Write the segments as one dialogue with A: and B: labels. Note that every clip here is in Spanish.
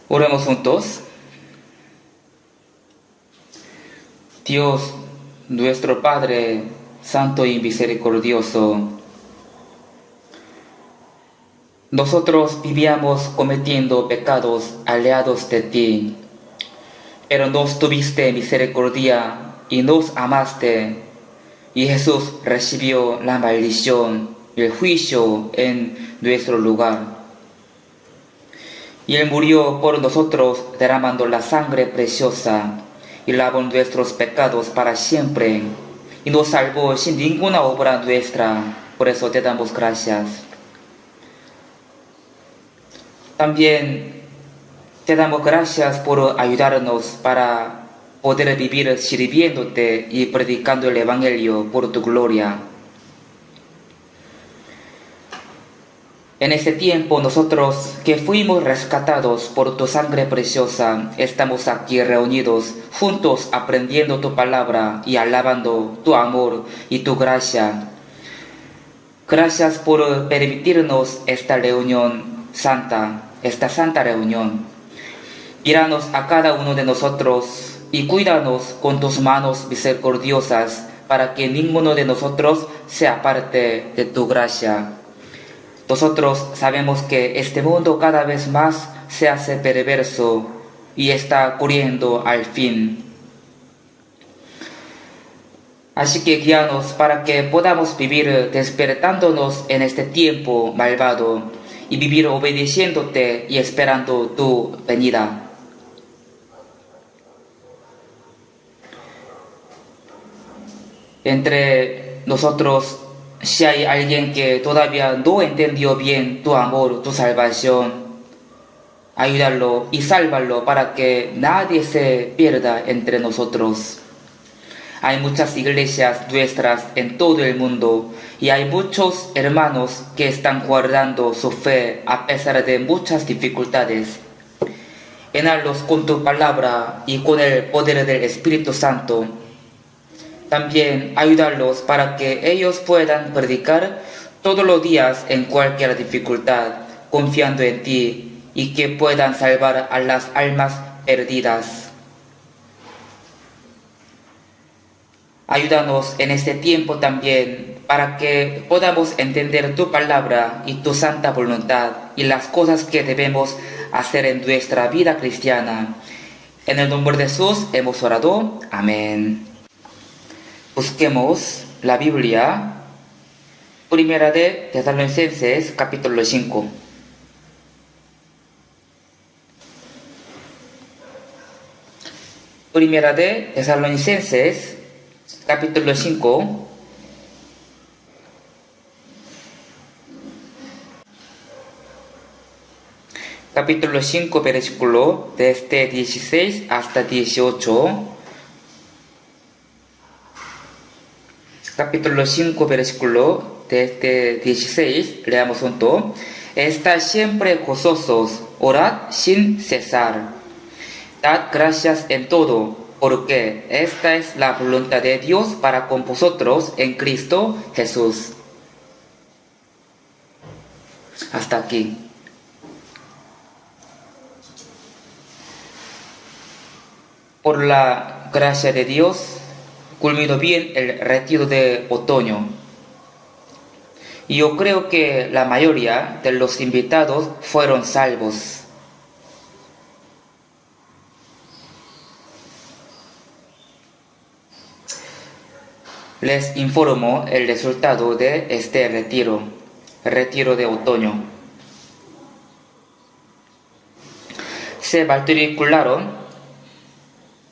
A: Oremos juntos. Dios, nuestro Padre, Santo y Misericordioso, nosotros vivíamos cometiendo pecados alejados de ti, pero nos tuviste misericordia y nos amaste, y Jesús recibió la maldición y el juicio en nuestro lugar. Y Él murió por nosotros derramando la sangre preciosa y lavó nuestros pecados para siempre y nos salvó sin ninguna obra nuestra. Por eso te damos gracias. También te damos gracias por ayudarnos para poder vivir sirviéndote y predicando el Evangelio por tu gloria. En ese tiempo nosotros que fuimos rescatados por tu sangre preciosa, estamos aquí reunidos, juntos aprendiendo tu palabra y alabando tu amor y tu gracia. Gracias por permitirnos esta reunión santa, esta santa reunión. Míranos a cada uno de nosotros y cuídanos con tus manos misericordiosas para que ninguno de nosotros se aparte de tu gracia. Nosotros sabemos que este mundo cada vez más se hace perverso y está corriendo al fin. Así que guíanos para que podamos vivir despertándonos en este tiempo malvado y vivir obedeciéndote y esperando tu venida. Entre nosotros, si hay alguien que todavía no entendió bien tu amor, tu salvación, ayúdalo y sálvalo para que nadie se pierda entre nosotros. Hay muchas iglesias nuestras en todo el mundo y hay muchos hermanos que están guardando su fe a pesar de muchas dificultades. Llénalos con tu palabra y con el poder del Espíritu Santo. También ayúdalos para que ellos puedan predicar todos los días en cualquier dificultad, confiando en ti y que puedan salvar a las almas perdidas. Ayúdanos en este tiempo también para que podamos entender tu palabra y tu santa voluntad y las cosas que debemos hacer en nuestra vida cristiana. En el nombre de Jesús hemos orado. Amén. Busquemos la Biblia, Primera de Tesalonicenses, capítulo 5. Primera de Tesalonicenses, capítulo 5. Capítulo 5, versículo desde 16 hasta 18. Capítulo 5, versículo desde 16, leamos junto. Estad siempre gozosos, orad sin cesar. Dad gracias en todo, porque esta es la voluntad de Dios para con vosotros en Cristo Jesús. Hasta aquí. Por la gracia de Dios, culminó bien el retiro de otoño. Y yo creo que la mayoría de los invitados fueron salvos. Les informo el resultado de este retiro de otoño. Se matricularon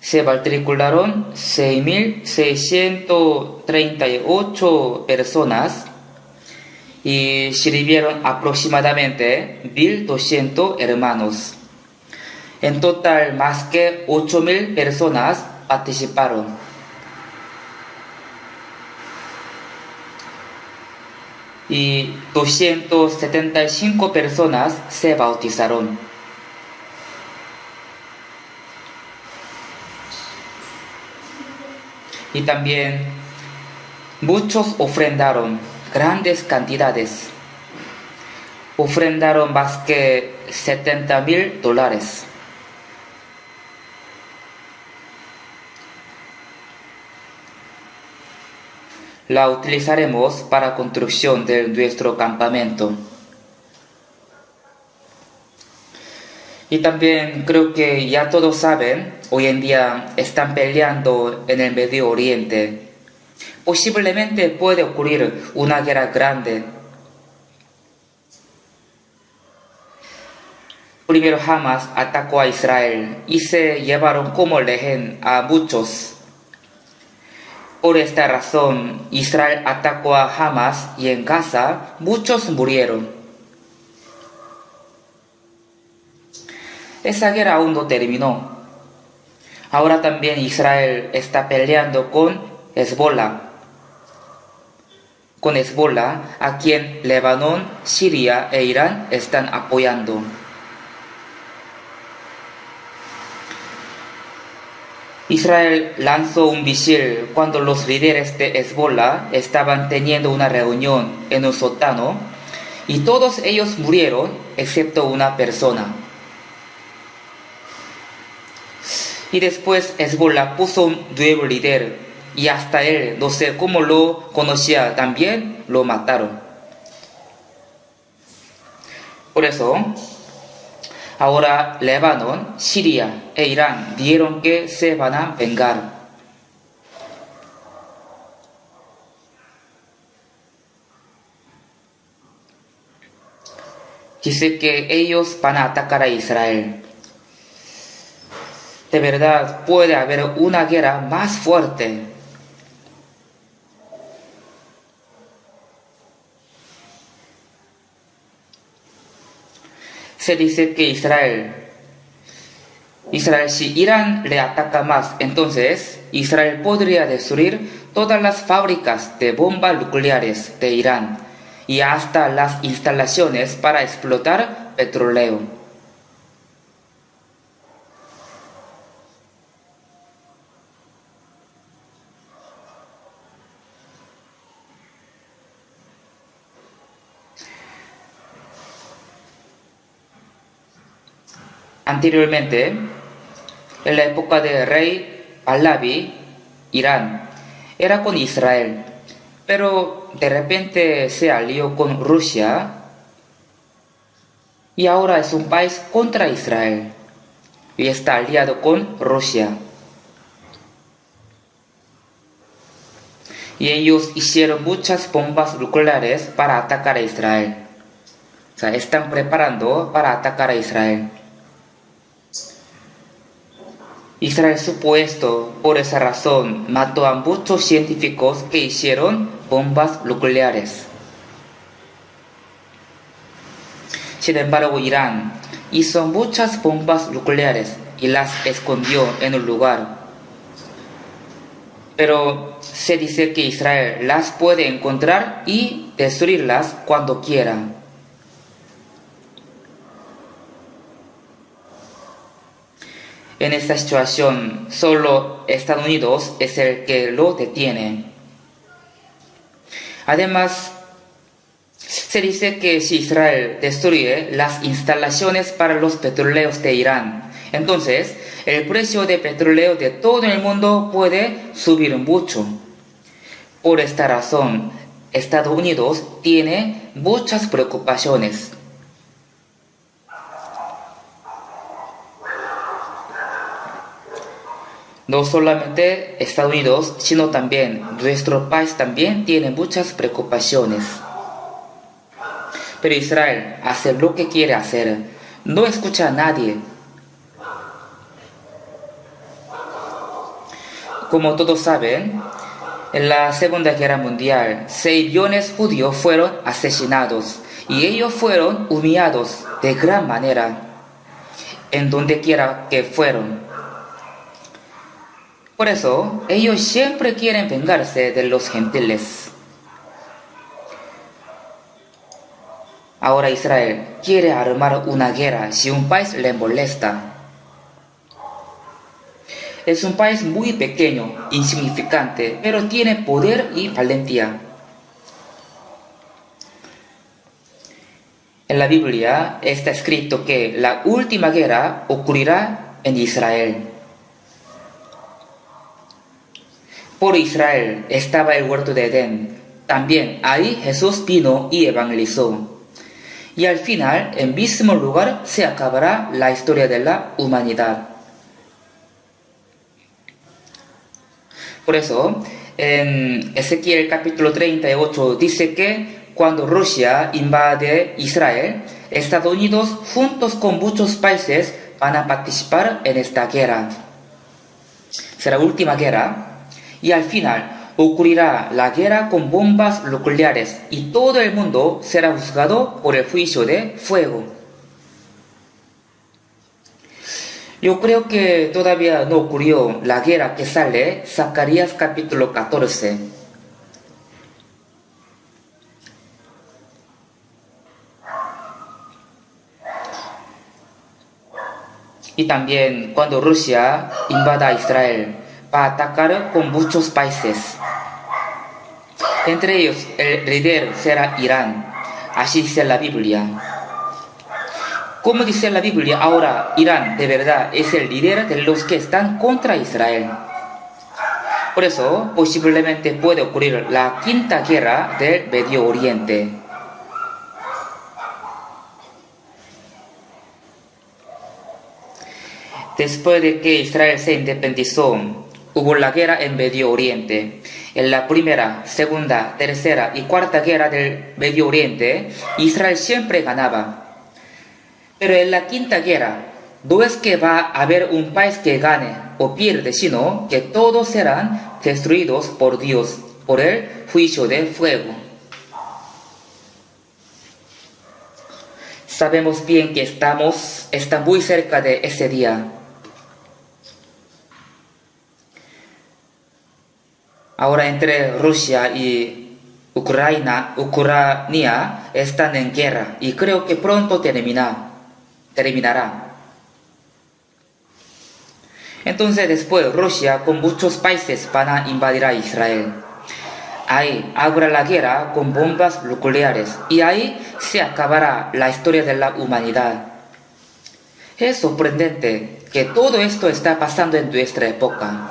A: 6.638 personas y sirvieron aproximadamente 1.200 hermanos. En total, más que 8.000 personas participaron. Y 275 personas se bautizaron. Y también muchos ofrendaron grandes cantidades. Ofrendaron más que $70,000. la utilizaremos para construcción de nuestro campamento. Y también creo que ya todos saben, hoy en día están peleando en el Medio Oriente. Posiblemente puede ocurrir una guerra grande. Primero Hamas atacó a Israel y se llevaron como rehén a muchos. Por esta razón, Israel atacó a Hamas y en Gaza muchos murieron. Esa guerra aún no terminó. Ahora también Israel está peleando con Hezbollah. Con Hezbollah, a quien Líbano, Siria e Irán están apoyando. Israel lanzó un misil cuando los líderes de Hezbollah estaban teniendo una reunión en un sótano y todos ellos murieron excepto una persona. Y después Hezbollah puso un nuevo líder y hasta él, no sé cómo lo conocía, también lo mataron. Por eso, ahora Líbano, Siria e Irán dijeron que se van a vengar. Dice que ellos van a atacar a Israel. De verdad puede haber una guerra más fuerte. Se dice que Israel, si Irán le ataca más, entonces Israel podría destruir todas las fábricas de bombas nucleares de Irán y hasta las instalaciones para explotar petróleo. Anteriormente, en la época del rey Pahlavi, Irán era con Israel, pero de repente se alió con Rusia y ahora es un país contra Israel y está aliado con Rusia. Y ellos hicieron muchas bombas nucleares para atacar a Israel. O sea, están preparando para atacar a Israel. Israel supuesto, por esa razón, mató a muchos científicos que hicieron bombas nucleares. Sin embargo, Irán hizo muchas bombas nucleares y las escondió en un lugar. Pero se dice que Israel las puede encontrar y destruirlas cuando quiera. En esta situación, solo Estados Unidos es el que lo detiene. Además, se dice que si Israel destruye las instalaciones para los petroleros de Irán, entonces el precio de petróleo de todo el mundo puede subir mucho. Por esta razón, Estados Unidos tiene muchas preocupaciones. No solamente Estados Unidos, sino también nuestro país también tiene muchas preocupaciones. Pero Israel hace lo que quiere hacer, no escucha a nadie. Como todos saben, en la Segunda Guerra Mundial, 6 millones judíos fueron asesinados y ellos fueron humillados de gran manera, en donde quiera que fueron. Por eso, ellos siempre quieren vengarse de los gentiles. Ahora Israel quiere armar una guerra si un país le molesta. Es un país muy pequeño, insignificante, pero tiene poder y valentía. En la Biblia está escrito que la última guerra ocurrirá en Israel. por Israel estaba el huerto de Edén. También ahí Jesús vino y evangelizó. Y al final, en mismo lugar, se acabará la historia de la humanidad. Por eso, en Ezequiel capítulo 38 dice que cuando Rusia invade Israel, Estados Unidos, juntos con muchos países, van a participar en esta guerra. Será la última guerra. Y al final ocurrirá la guerra con bombas nucleares y todo el mundo será juzgado por el juicio de fuego. Yo creo que todavía no ocurrió la guerra que sale Zacarías capítulo 14. Y también cuando Rusia invada Israel, va a atacar con muchos países. Entre ellos, el líder será Irán. Así dice la Biblia. Como dice la Biblia, ahora Irán de verdad es el líder de los que están contra Israel. Por eso, posiblemente puede ocurrir la quinta guerra del Medio Oriente. Después de que Israel se independizó, hubo la guerra en Medio Oriente. En la primera, segunda, tercera y cuarta guerra del Medio Oriente, Israel siempre ganaba. Pero en la quinta guerra, no es que va a haber un país que gane o pierde, sino que todos serán destruidos por Dios, por el juicio de fuego. Sabemos bien que está muy cerca de ese día. Ahora entre Rusia y Ucrania están en guerra y creo que pronto terminará. Entonces después Rusia con muchos países van a invadir a Israel. Ahí habrá la guerra con bombas nucleares y ahí se acabará la historia de la humanidad. Es sorprendente que todo esto está pasando en nuestra época.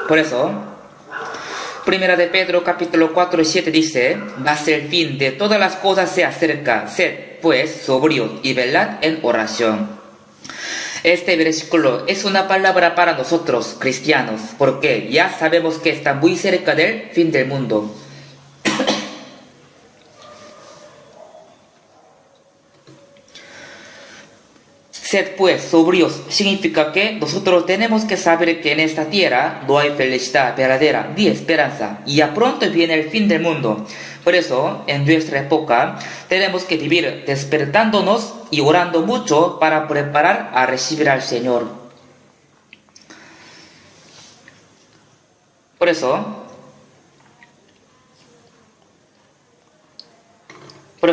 A: Por eso, Primera de Pedro capítulo 4 y 7 dice: mas el fin de todas las cosas se acerca, sed pues sobrios y velad en oración. Este versículo es una palabra para nosotros cristianos, porque ya sabemos que está muy cerca del fin del mundo. Sed pues sobrios significa que nosotros tenemos que saber que en esta tierra no hay felicidad verdadera ni esperanza y ya pronto viene el fin del mundo. Por eso, en nuestra época, tenemos que vivir despertándonos y orando mucho para preparar a recibir al Señor. Por eso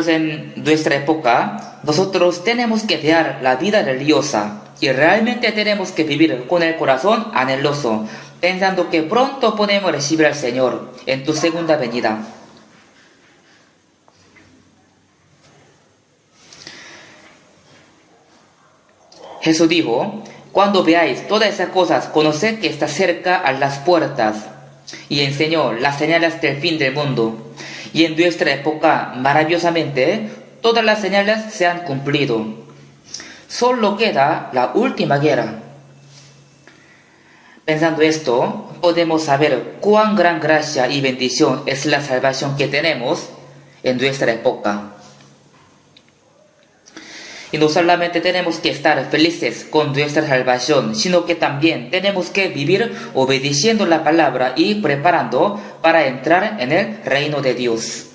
A: en nuestra época, nosotros tenemos que dejar la vida religiosa y realmente tenemos que vivir con el corazón anheloso, pensando que pronto podemos recibir al Señor en tu segunda venida. Jesús dijo: cuando veáis todas esas cosas, conoced que está cerca a las puertas, y enseñó las señales del fin del mundo. Y en nuestra época, maravillosamente, todas las señales se han cumplido. Solo queda la última guerra. Pensando esto, podemos saber cuán gran gracia y bendición es la salvación que tenemos en nuestra época. Y no solamente tenemos que estar felices con nuestra salvación, sino que también tenemos que vivir obedeciendo la palabra y preparando para entrar en el reino de Dios.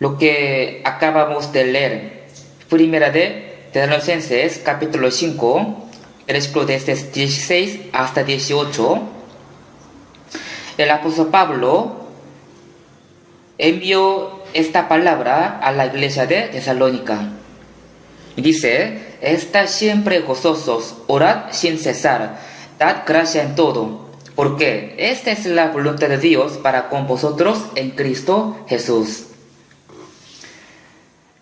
A: Lo que acabamos de leer, Primera de Tesalonicenses, capítulo 5, versículos desde 16 hasta 18, el apóstol Pablo envió esta palabra a la iglesia de Tesalónica. Y dice: estad siempre gozosos, orad sin cesar, dad gracia en todo, Porque esta es la voluntad de Dios para con vosotros en Cristo Jesús.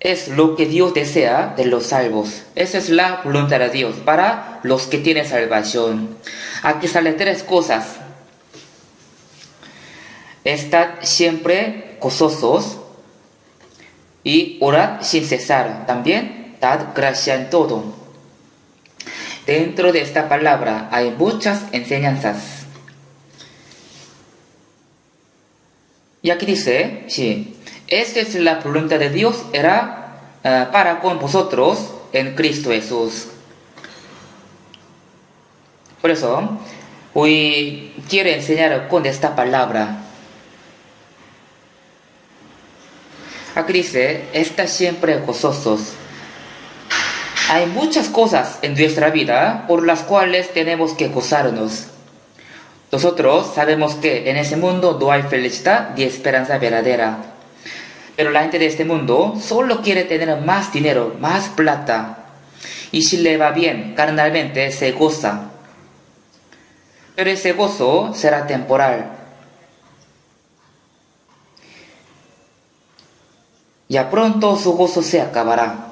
A: Es lo que Dios desea de los salvos. Esa es la voluntad de Dios para los que tienen salvación. Aquí salen tres cosas. Estad siempre gozosos y orad sin cesar. También dad gracia en todo. Dentro de esta palabra hay muchas enseñanzas. Y aquí dice, sí, esta es la voluntad de Dios, era para con vosotros en Cristo Jesús. Por eso, hoy quiero enseñar con esta palabra. Aquí dice, estad siempre gozosos. Hay muchas cosas en nuestra vida por las cuales tenemos que gozarnos. Nosotros sabemos que en ese mundo no hay felicidad ni esperanza verdadera. Pero la gente de este mundo solo quiere tener más dinero, más plata. Y si le va bien, carnalmente se goza. Pero ese gozo será temporal. Ya pronto su gozo se acabará.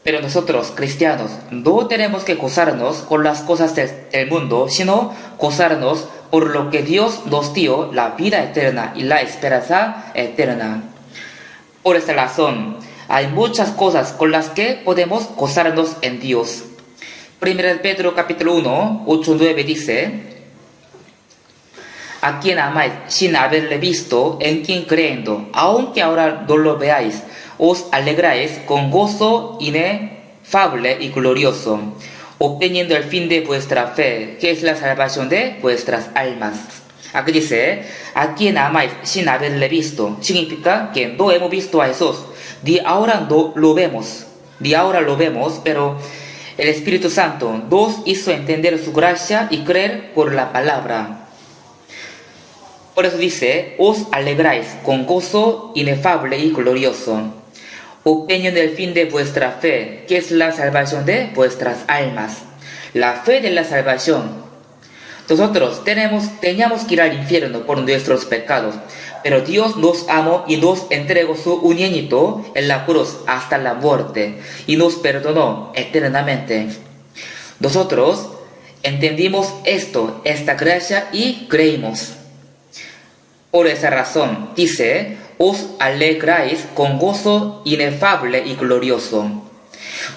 A: Pero nosotros, cristianos, no tenemos que gozarnos con las cosas del mundo, sino gozarnos por lo que Dios nos dio, la vida eterna y la esperanza eterna. Por esta razón, hay muchas cosas con las que podemos gozarnos en Dios. 1 Pedro capítulo 1, 8-9 dice, a quien amáis sin haberle visto, en quien creyendo, aunque ahora no lo veáis, os alegráis con gozo inefable y glorioso, obteniendo el fin de vuestra fe, que es la salvación de vuestras almas. Aquí dice, a quien amáis sin haberle visto, significa que no hemos visto a Jesús, ni ahora no lo vemos, pero el Espíritu Santo nos hizo entender su gracia y creer por la palabra. Por eso dice, os alegráis con gozo inefable y glorioso, obteniendo el fin de vuestra fe, que es la salvación de vuestras almas. La fe de la salvación. Nosotros teníamos que ir al infierno por nuestros pecados, pero Dios nos amó y nos entregó su unigénito en la cruz hasta la muerte, y nos perdonó eternamente. Nosotros entendimos esta gracia y creímos. Por esa razón, dice, os alegráis con gozo inefable y glorioso.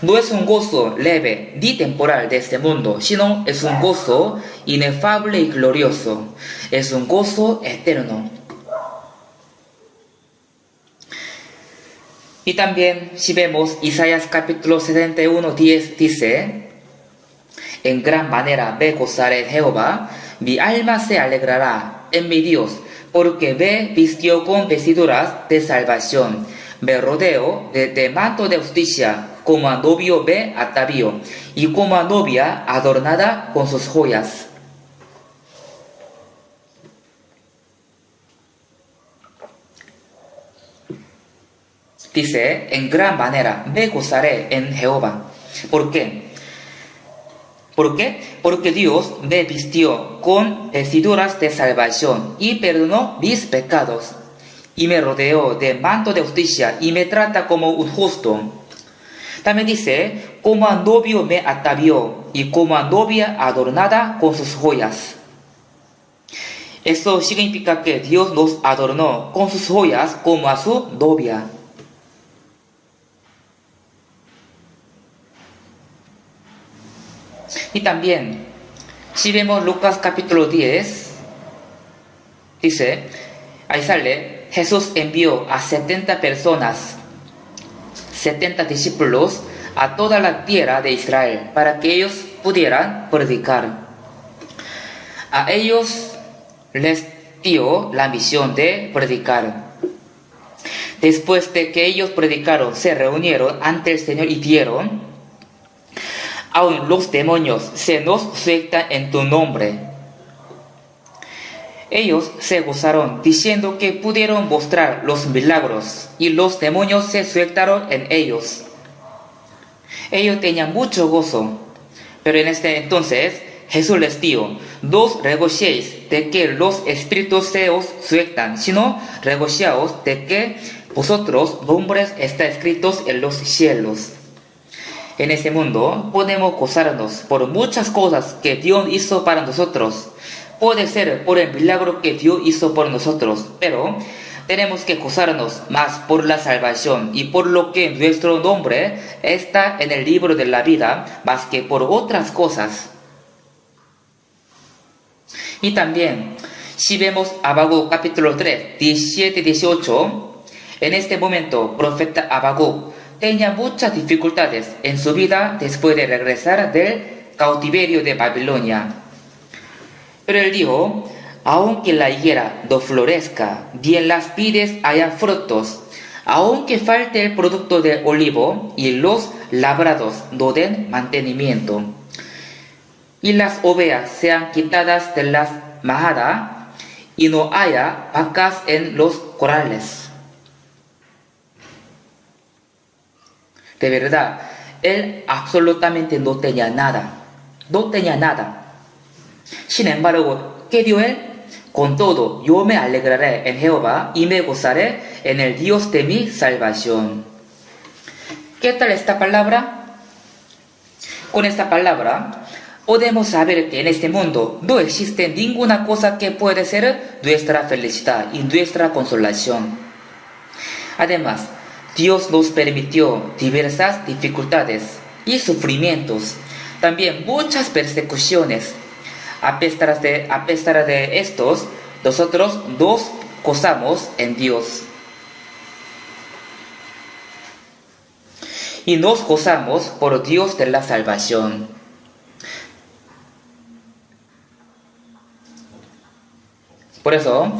A: No es un gozo leve ni temporal de este mundo, sino es un gozo inefable y glorioso. Es un gozo eterno. Y también, si vemos Isaías capítulo 71, 10, dice, en gran manera me gozaré en Jehová, mi alma se alegrará en mi Dios, porque me vistió con vestiduras de salvación, me rodeo de manto de justicia, como a novio me atavío, y como a novia adornada con sus joyas. Dice, en gran manera me gozaré en Jehová. ¿Por qué? ¿Por qué? Porque Dios me vistió con vestiduras de salvación y perdonó mis pecados, y me rodeó de manto de justicia y me trata como un justo. También dice, como a novio me atavió y como a novia adornada con sus joyas. Esto significa que Dios nos adornó con sus joyas como a su novia. Y también, si vemos Lucas capítulo 10, dice, ahí sale, Jesús envió a 70 personas, 70 discípulos, a toda la tierra de Israel, para que ellos pudieran predicar. A ellos les dio la misión de predicar. Después de que ellos predicaron, se reunieron ante el Señor y dieron, aún los demonios se nos sueltan en tu nombre. Ellos se gozaron diciendo que pudieron mostrar los milagros y los demonios se sueltaron en ellos. Ellos tenían mucho gozo, pero en este entonces Jesús les dijo, no os regociéis de que los espíritus se os sueltan, sino regociaos de que vosotros nombres están escritos en los cielos. En este mundo podemos gozarnos por muchas cosas que Dios hizo para nosotros. Puede ser por el milagro que Dios hizo por nosotros, pero tenemos que gozarnos más por la salvación y por lo que nuestro nombre está en el libro de la vida, más que por otras cosas. Y también, si vemos Habacuc capítulo 3, 17-18, en este momento, profeta Habacuc tenía muchas dificultades en su vida después de regresar del cautiverio de Babilonia. Pero él dijo, aunque la higuera no florezca, bien las vides hayan frutos, aunque falte el producto del olivo y los labrados no den mantenimiento, y las ovejas sean quitadas de las majadas y no haya vacas en los corrales. De verdad, él absolutamente no tenía nada. Sin embargo, ¿qué dio él? Con todo, yo me alegraré en Jehová y me gozaré en el Dios de mi salvación. ¿Qué tal esta palabra? Con esta palabra podemos saber que en este mundo no existe ninguna cosa que pueda ser nuestra felicidad y nuestra consolación. Además, Dios nos permitió diversas dificultades y sufrimientos, también muchas persecuciones. A pesar de estos, nosotros nos gozamos en Dios. Y nos gozamos por Dios de la salvación. Por eso,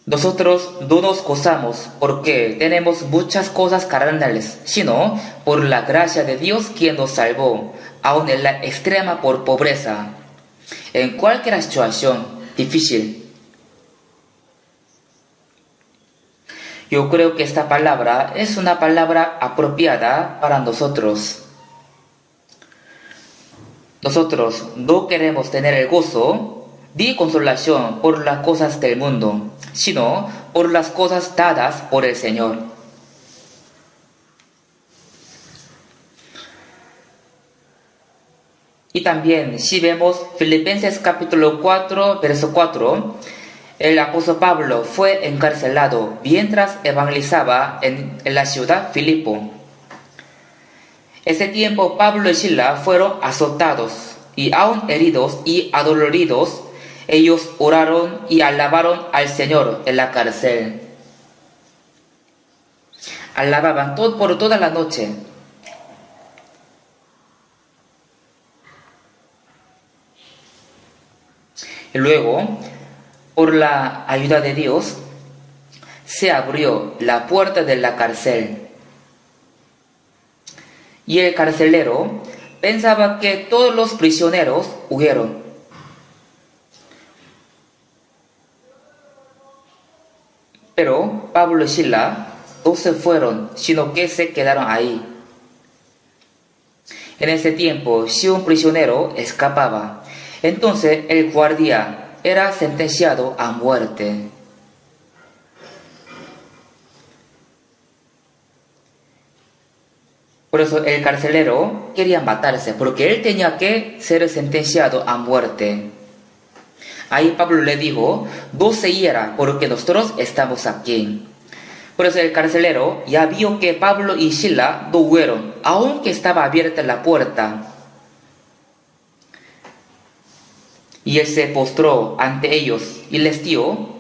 A: nosotros no nos gozamos porque tenemos muchas cosas carnales, sino por la gracia de Dios quien nos salvó, aun en la extrema por pobreza, en cualquier situación difícil. Yo creo que esta palabra es una palabra apropiada para nosotros. Nosotros no queremos tener el gozo ni consolación por las cosas del mundo, sino por las cosas dadas por el Señor. Y también, si vemos Filipenses capítulo 4, verso 4, el apóstol Pablo fue encarcelado mientras evangelizaba en la ciudad Filipo. Ese tiempo Pablo y Sila fueron azotados y aún heridos y adoloridos, ellos oraron y alabaron al Señor en la cárcel. Alababan por toda la noche. Y luego, por la ayuda de Dios, se abrió la puerta de la cárcel. Y el carcelero pensaba que todos los prisioneros huyeron. Pero Pablo y Sila no se fueron, sino que se quedaron ahí. En ese tiempo, si un prisionero escapaba, entonces el guardia era sentenciado a muerte. Por eso el carcelero quería matarse, porque él tenía que ser sentenciado a muerte. Ahí Pablo le dijo, no se hiera porque nosotros estamos aquí. Por eso el carcelero ya vio que Pablo y Sila no huyeron, aunque estaba abierta la puerta. Y él se postró ante ellos y les dijo,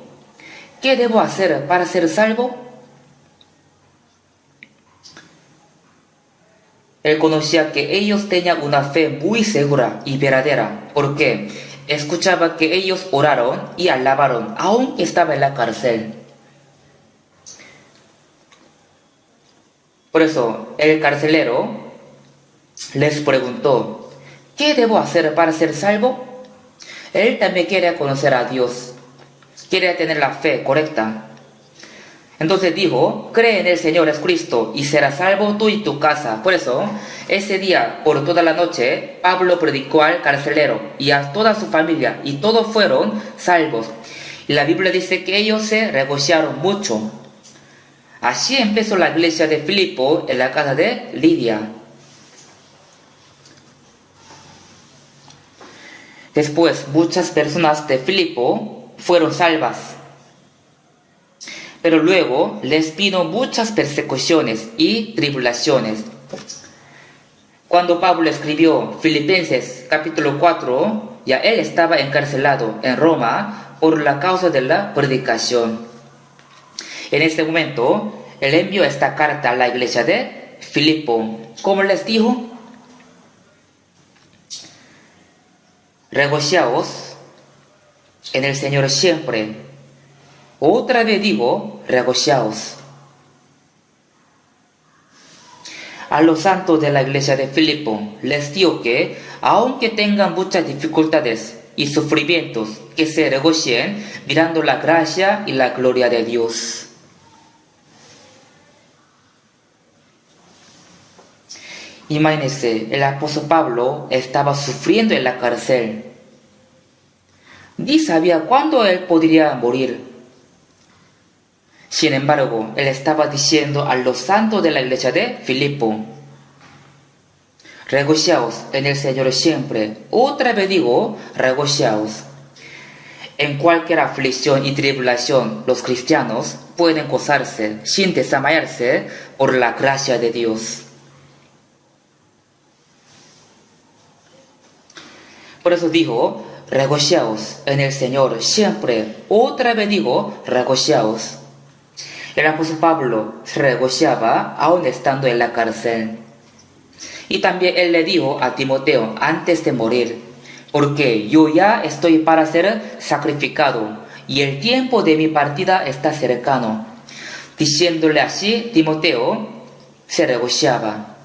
A: ¿qué debo hacer para ser salvo? Él conocía que ellos tenían una fe muy segura y verdadera, porque escuchaba que ellos oraron y alabaron, aunque estaba en la cárcel. Por eso el carcelero les preguntó, ¿qué debo hacer para ser salvo? Él también quería conocer a Dios, quería tener la fe correcta. Entonces dijo, cree en el Señor Jesucristo y serás salvo tú y tu casa. Por eso, ese día, por toda la noche, Pablo predicó al carcelero y a toda su familia, y todos fueron salvos. Y la Biblia dice que ellos se regocijaron mucho. Así empezó la iglesia de Filipo en la casa de Lidia. Después, muchas personas de Filipo fueron salvas. Pero luego les vino muchas persecuciones y tribulaciones. Cuando Pablo escribió Filipenses capítulo 4, ya él estaba encarcelado en Roma por la causa de la predicación. En ese momento, él envió esta carta a la iglesia de Filipo. ¿Cómo les dijo? Regociaos en el Señor siempre. Otra vez digo, regociaos. A los santos de la iglesia de Filipo les digo que, aunque tengan muchas dificultades y sufrimientos, que se regocien mirando la gracia y la gloria de Dios. Imagínense, el apóstol Pablo estaba sufriendo en la cárcel. Ni sabía cuándo él podría morir. Sin embargo, él estaba diciendo a los santos de la iglesia de Filipo, regociaos en el Señor siempre. Otra vez digo, regociaos. En cualquier aflicción y tribulación, los cristianos pueden gozarse sin desmayarse por la gracia de Dios. Por eso dijo, regociaos en el Señor siempre. Otra vez digo, regociaos. El apóstol Pablo se regociaba aún estando en la cárcel. Y también él le dijo a Timoteo antes de morir, porque yo ya estoy para ser sacrificado y el tiempo de mi partida está cercano. Diciéndole así, Timoteo se regociaba,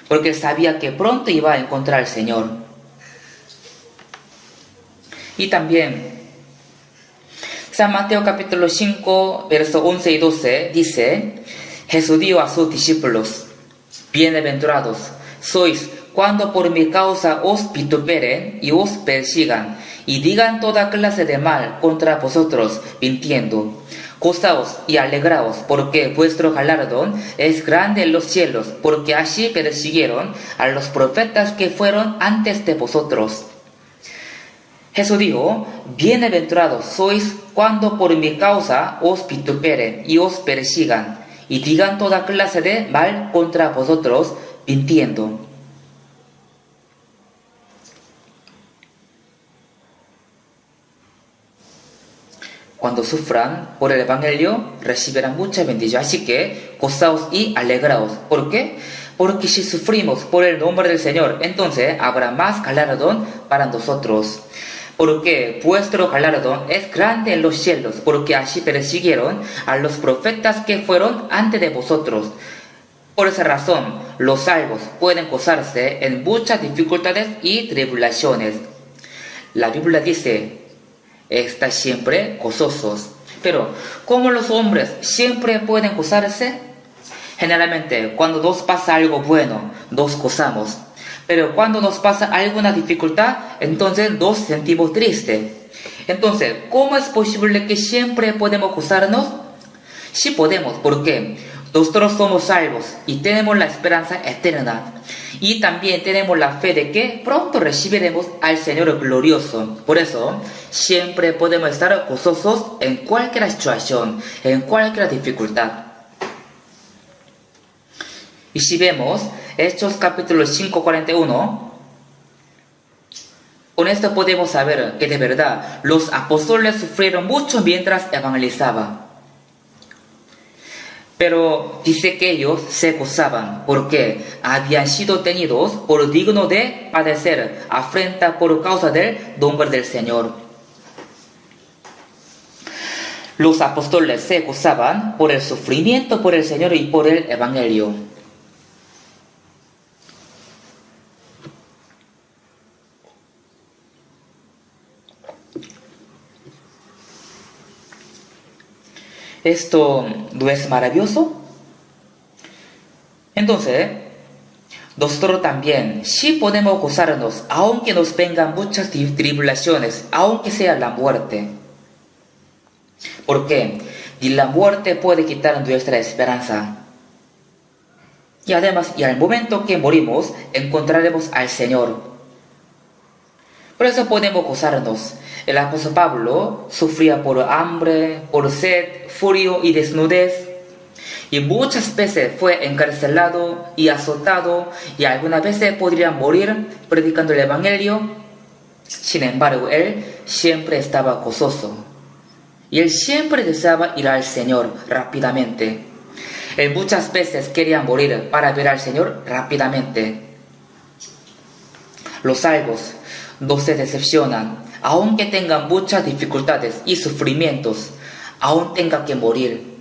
A: porque él sabía que pronto iba a encontrar al Señor. Y también San Mateo capítulo 5, versos 11 y 12 dice, Jesús dijo a sus discípulos, bienaventurados sois cuando por mi causa os vituperen y os persigan, y digan toda clase de mal contra vosotros, mintiendo. Gozaos y alegraos, porque vuestro galardón es grande en los cielos, porque así persiguieron a los profetas que fueron antes de vosotros. Jesús dijo, bienaventurados sois cuando por mi causa os vituperen y os persigan, y digan toda clase de mal contra vosotros, mintiendo. Cuando sufran por el Evangelio, recibirán mucha bendición. Así que, gozaos y alegraos. ¿Por qué? Porque si sufrimos por el nombre del Señor, entonces habrá más galardón para nosotros. Porque vuestro galardón es grande en los cielos, porque así persiguieron a los profetas que fueron antes de vosotros. Por esa razón, los salvos pueden gozarse en muchas dificultades y tribulaciones. La Biblia dice, está siempre gozosos. Pero, ¿cómo los hombres siempre pueden gozarse? Generalmente, cuando nos pasa algo bueno, nos gozamos. Pero cuando nos pasa alguna dificultad, entonces nos sentimos tristes. Entonces, ¿cómo es posible que siempre podemos gozarnos? Sí podemos, ¿por qué? Nosotros somos salvos y tenemos la esperanza eterna. Y también tenemos la fe de que pronto recibiremos al Señor glorioso. Por eso, siempre podemos estar gozosos en cualquier situación, en cualquier dificultad. Y si vemos Hechos capítulo 5:41, con esto podemos saber que de verdad los apóstoles sufrieron mucho mientras evangelizaban. Pero dice que ellos se gozaban porque habían sido tenidos por dignos de padecer afrenta por causa del nombre del Señor. Los apóstoles se gozaban por el sufrimiento por el Señor y por el Evangelio. ¿Esto no es maravilloso? Entonces, nosotros también sí podemos gozarnos, aunque nos vengan muchas tribulaciones, aunque sea la muerte. ¿Por qué? Ni la muerte puede quitar nuestra esperanza. Y además, y al momento que morimos, encontraremos al Señor. Por eso podemos gozarnos. El apóstol Pablo sufría por hambre, por sed, frío y desnudez. Y muchas veces fue encarcelado y azotado, y algunas veces podría morir predicando el Evangelio. Sin embargo, él siempre estaba gozoso. Y él siempre deseaba ir al Señor rápidamente. Él muchas veces quería morir para ver al Señor rápidamente. Los salvos no se decepcionan, aunque tengan muchas dificultades y sufrimientos, aún tengan que morir.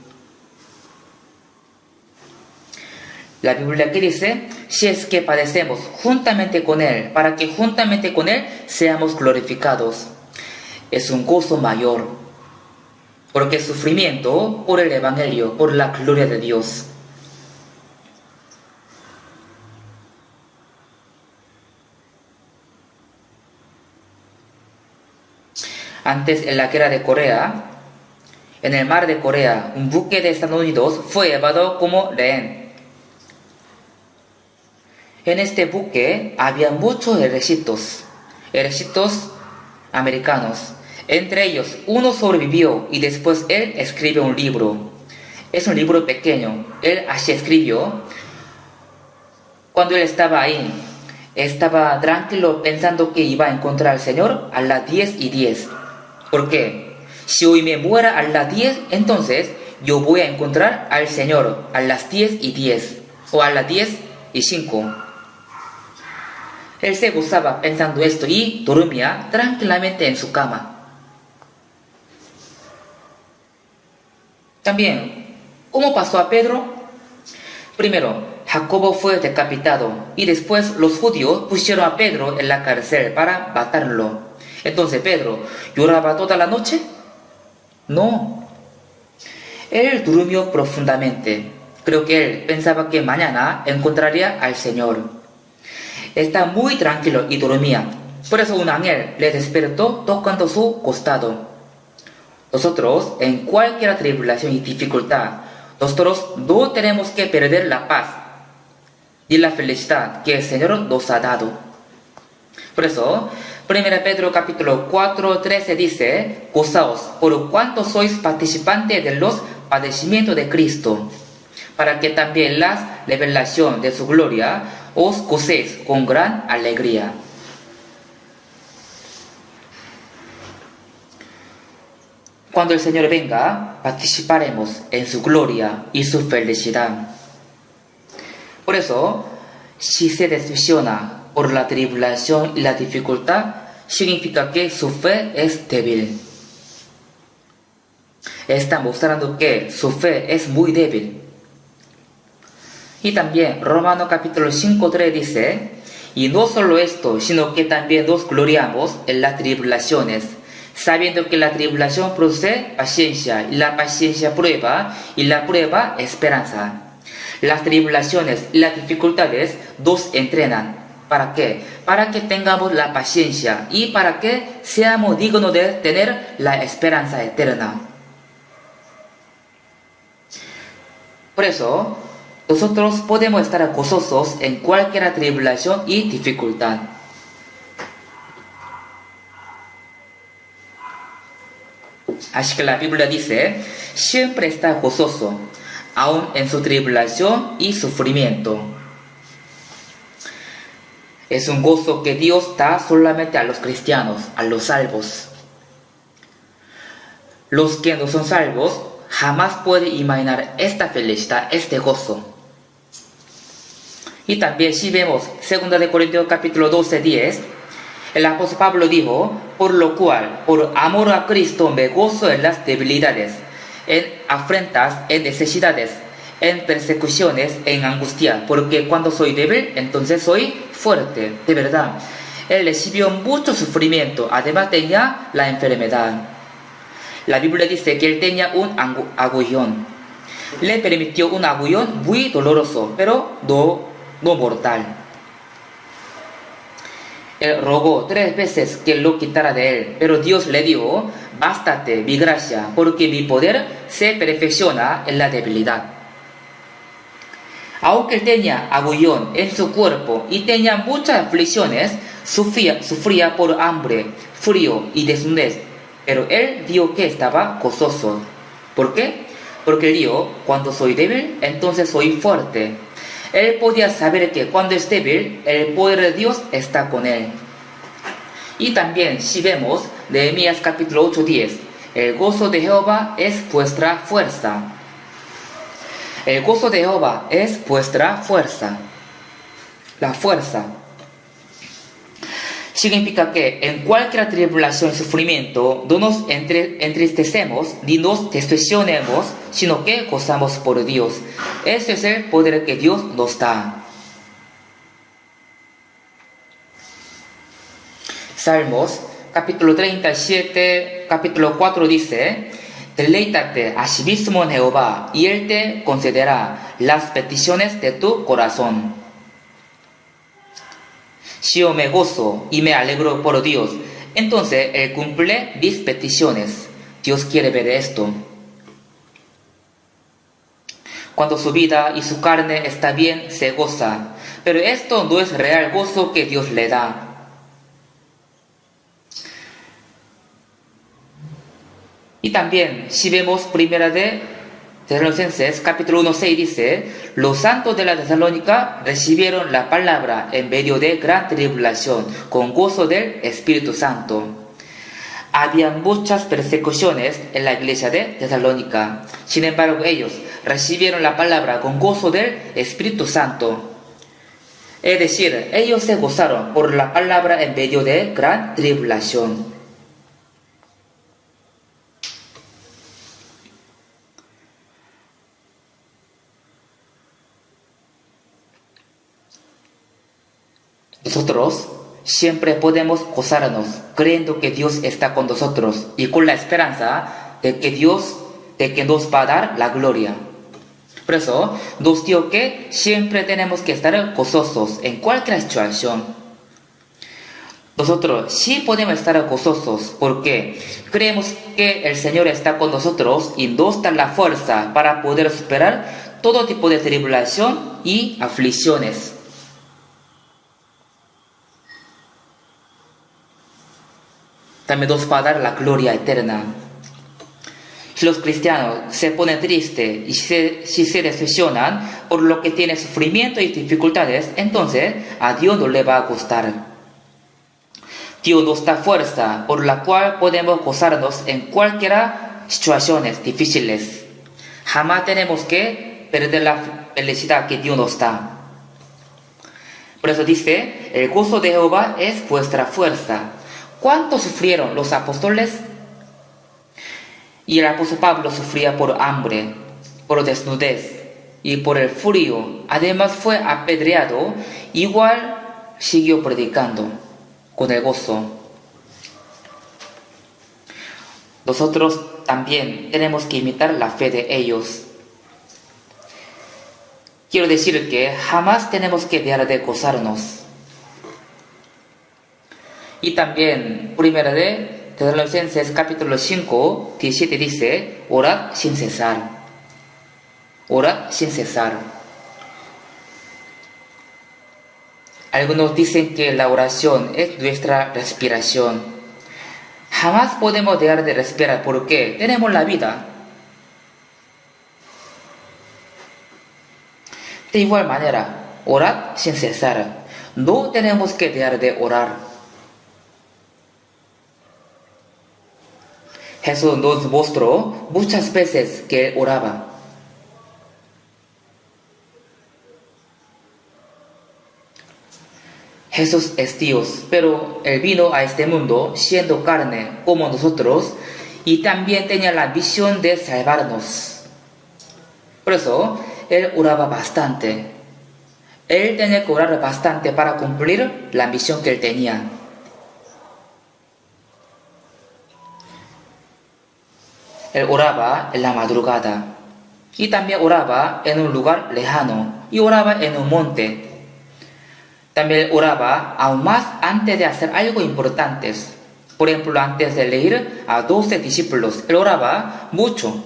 A: La Biblia que dice, si es que padecemos juntamente con Él, para que juntamente con Él seamos glorificados. Es un gozo mayor, porque es sufrimiento por el Evangelio, por la gloria de Dios. Antes, en la guerra de Corea, en el mar de Corea, un buque de Estados Unidos fue llevado como rehén. En este buque había muchos ejércitos americanos. Entre ellos, uno sobrevivió y después él escribió un libro. Es un libro pequeño. Él así escribió. Cuando él estaba ahí, estaba tranquilo pensando que iba a encontrar al Señor a las 10:10. ¿Por qué? Si hoy me muera a las 10, entonces yo voy a encontrar al Señor a las 10:10 o a las 10:05. Él se gozaba pensando esto y dormía tranquilamente en su cama. También, ¿cómo pasó a Pedro? Primero, Jacobo fue decapitado y después los judíos pusieron a Pedro en la cárcel para matarlo. Entonces Pedro, ¿lloraba toda la noche? No. Él durmió profundamente. Creo que él pensaba que mañana encontraría al Señor. Está muy tranquilo y dormía. Por eso un ángel le despertó tocando su costado. Nosotros, en cualquier tribulación y dificultad, nosotros no tenemos que perder la paz y la felicidad que el Señor nos ha dado. Por eso, 1 Pedro capítulo 4:13 dice, gozaos por cuanto sois participantes de los padecimientos de Cristo, para que también la revelación de su gloria os gocéis con gran alegría. Cuando el Señor venga, participaremos en su gloria y su felicidad. Por eso, si se decepciona por la tribulación y la dificultad, significa que su fe es débil. Está mostrando que su fe es muy débil. Y también Romanos capítulo 5:3 dice, y no solo esto, sino que también nos gloriamos en las tribulaciones, sabiendo que la tribulación produce paciencia, y la paciencia prueba, y la prueba esperanza. Las tribulaciones y las dificultades nos entrenan. ¿Para qué? Para que tengamos la paciencia y para que seamos dignos de tener la esperanza eterna. Por eso, nosotros podemos estar gozosos en cualquier tribulación y dificultad. Así que la Biblia dice, siempre está gozoso, aun en su tribulación y sufrimiento. Es un gozo que Dios da solamente a los cristianos, a los salvos. Los que no son salvos jamás pueden imaginar esta felicidad, este gozo. Y también si vemos 2 Corintios capítulo 12:10, el apóstol Pablo dijo, por lo cual, por amor a Cristo me gozo en las debilidades, en afrentas, en necesidades, en persecuciones, en angustia, porque cuando soy débil, entonces soy fuerte, de verdad. Él recibió mucho sufrimiento, además tenía la enfermedad. La Biblia dice que él tenía un aguijón. Le permitió un aguijón muy doloroso, pero no mortal. Él rogó 3 veces que lo quitara de él, pero Dios le dijo: bástate mi gracia, porque mi poder se perfecciona en la debilidad. Aunque él tenía aguijón en su cuerpo y tenía muchas aflicciones, sufría por hambre, frío y desnudez, pero él dijo que estaba gozoso. ¿Por qué? Porque él dijo: cuando soy débil, entonces soy fuerte. Él podía saber que cuando es débil, el poder de Dios está con él. Y también, si vemos Nehemías capítulo 8:10, el gozo de Jehová es vuestra fuerza. El gozo de Jehová es vuestra fuerza. La fuerza significa que en cualquier tribulación y sufrimiento no nos entristecemos ni nos decepcionemos, sino que gozamos por Dios. Ese es el poder que Dios nos da. Salmos capítulo 37, capítulo 4 dice: deleítate a sí mismo en Jehová, y Él te concederá las peticiones de tu corazón. Si yo me gozo y me alegro por Dios, entonces Él cumple mis peticiones. Dios quiere ver esto. Cuando su vida y su carne está bien, se goza. Pero esto no es real gozo que Dios le da. Y también, si vemos primera de Tesalonicenses, capítulo 1:6 dice: los santos de la Tesalónica recibieron la palabra en medio de gran tribulación, con gozo del Espíritu Santo. Había muchas persecuciones en la iglesia de Tesalónica. Sin embargo, ellos recibieron la palabra con gozo del Espíritu Santo. Es decir, ellos se gozaron por la palabra en medio de gran tribulación. Nosotros siempre podemos gozarnos creyendo que Dios está con nosotros y con la esperanza de que nos va a dar la gloria. Por eso nos digo que siempre tenemos que estar gozosos en cualquier situación. Nosotros sí podemos estar gozosos porque creemos que el Señor está con nosotros y nos da la fuerza para poder superar todo tipo de tribulación y aflicciones. También nos va a dar la gloria eterna. Si los cristianos se ponen tristes y si se decepcionan por lo que tiene sufrimiento y dificultades, entonces a Dios no le va a gustar. Dios nos da fuerza por la cual podemos gozarnos en cualquiera situaciones difíciles. Jamás tenemos que perder la felicidad que Dios nos da. Por eso dice: el gozo de Jehová es vuestra fuerza. ¿Cuánto sufrieron los apóstoles? Y el apóstol Pablo sufría por hambre, por desnudez y por el frío. Además fue apedreado. Igual siguió predicando con el gozo. Nosotros también tenemos que imitar la fe de ellos. Quiero decir que jamás tenemos que dejar de gozarnos. Y también, primera de Tesalonicenses capítulo 5, 17 dice: orad sin cesar. Orad sin cesar. Algunos dicen que la oración es nuestra respiración. Jamás podemos dejar de respirar porque tenemos la vida. De igual manera, orad sin cesar. No tenemos que dejar de orar. Jesús nos mostró muchas veces que oraba. Jesús es Dios, pero Él vino a este mundo siendo carne como nosotros y también tenía la visión de salvarnos. Por eso, Él oraba bastante. Él tenía que orar bastante para cumplir la misión que Él tenía. él oraba en la madrugada. Y también oraba en un lugar lejano. Y oraba en un monte. También oraba aún más antes de hacer algo importante. Por ejemplo, antes de elegir a 12 discípulos, él oraba mucho.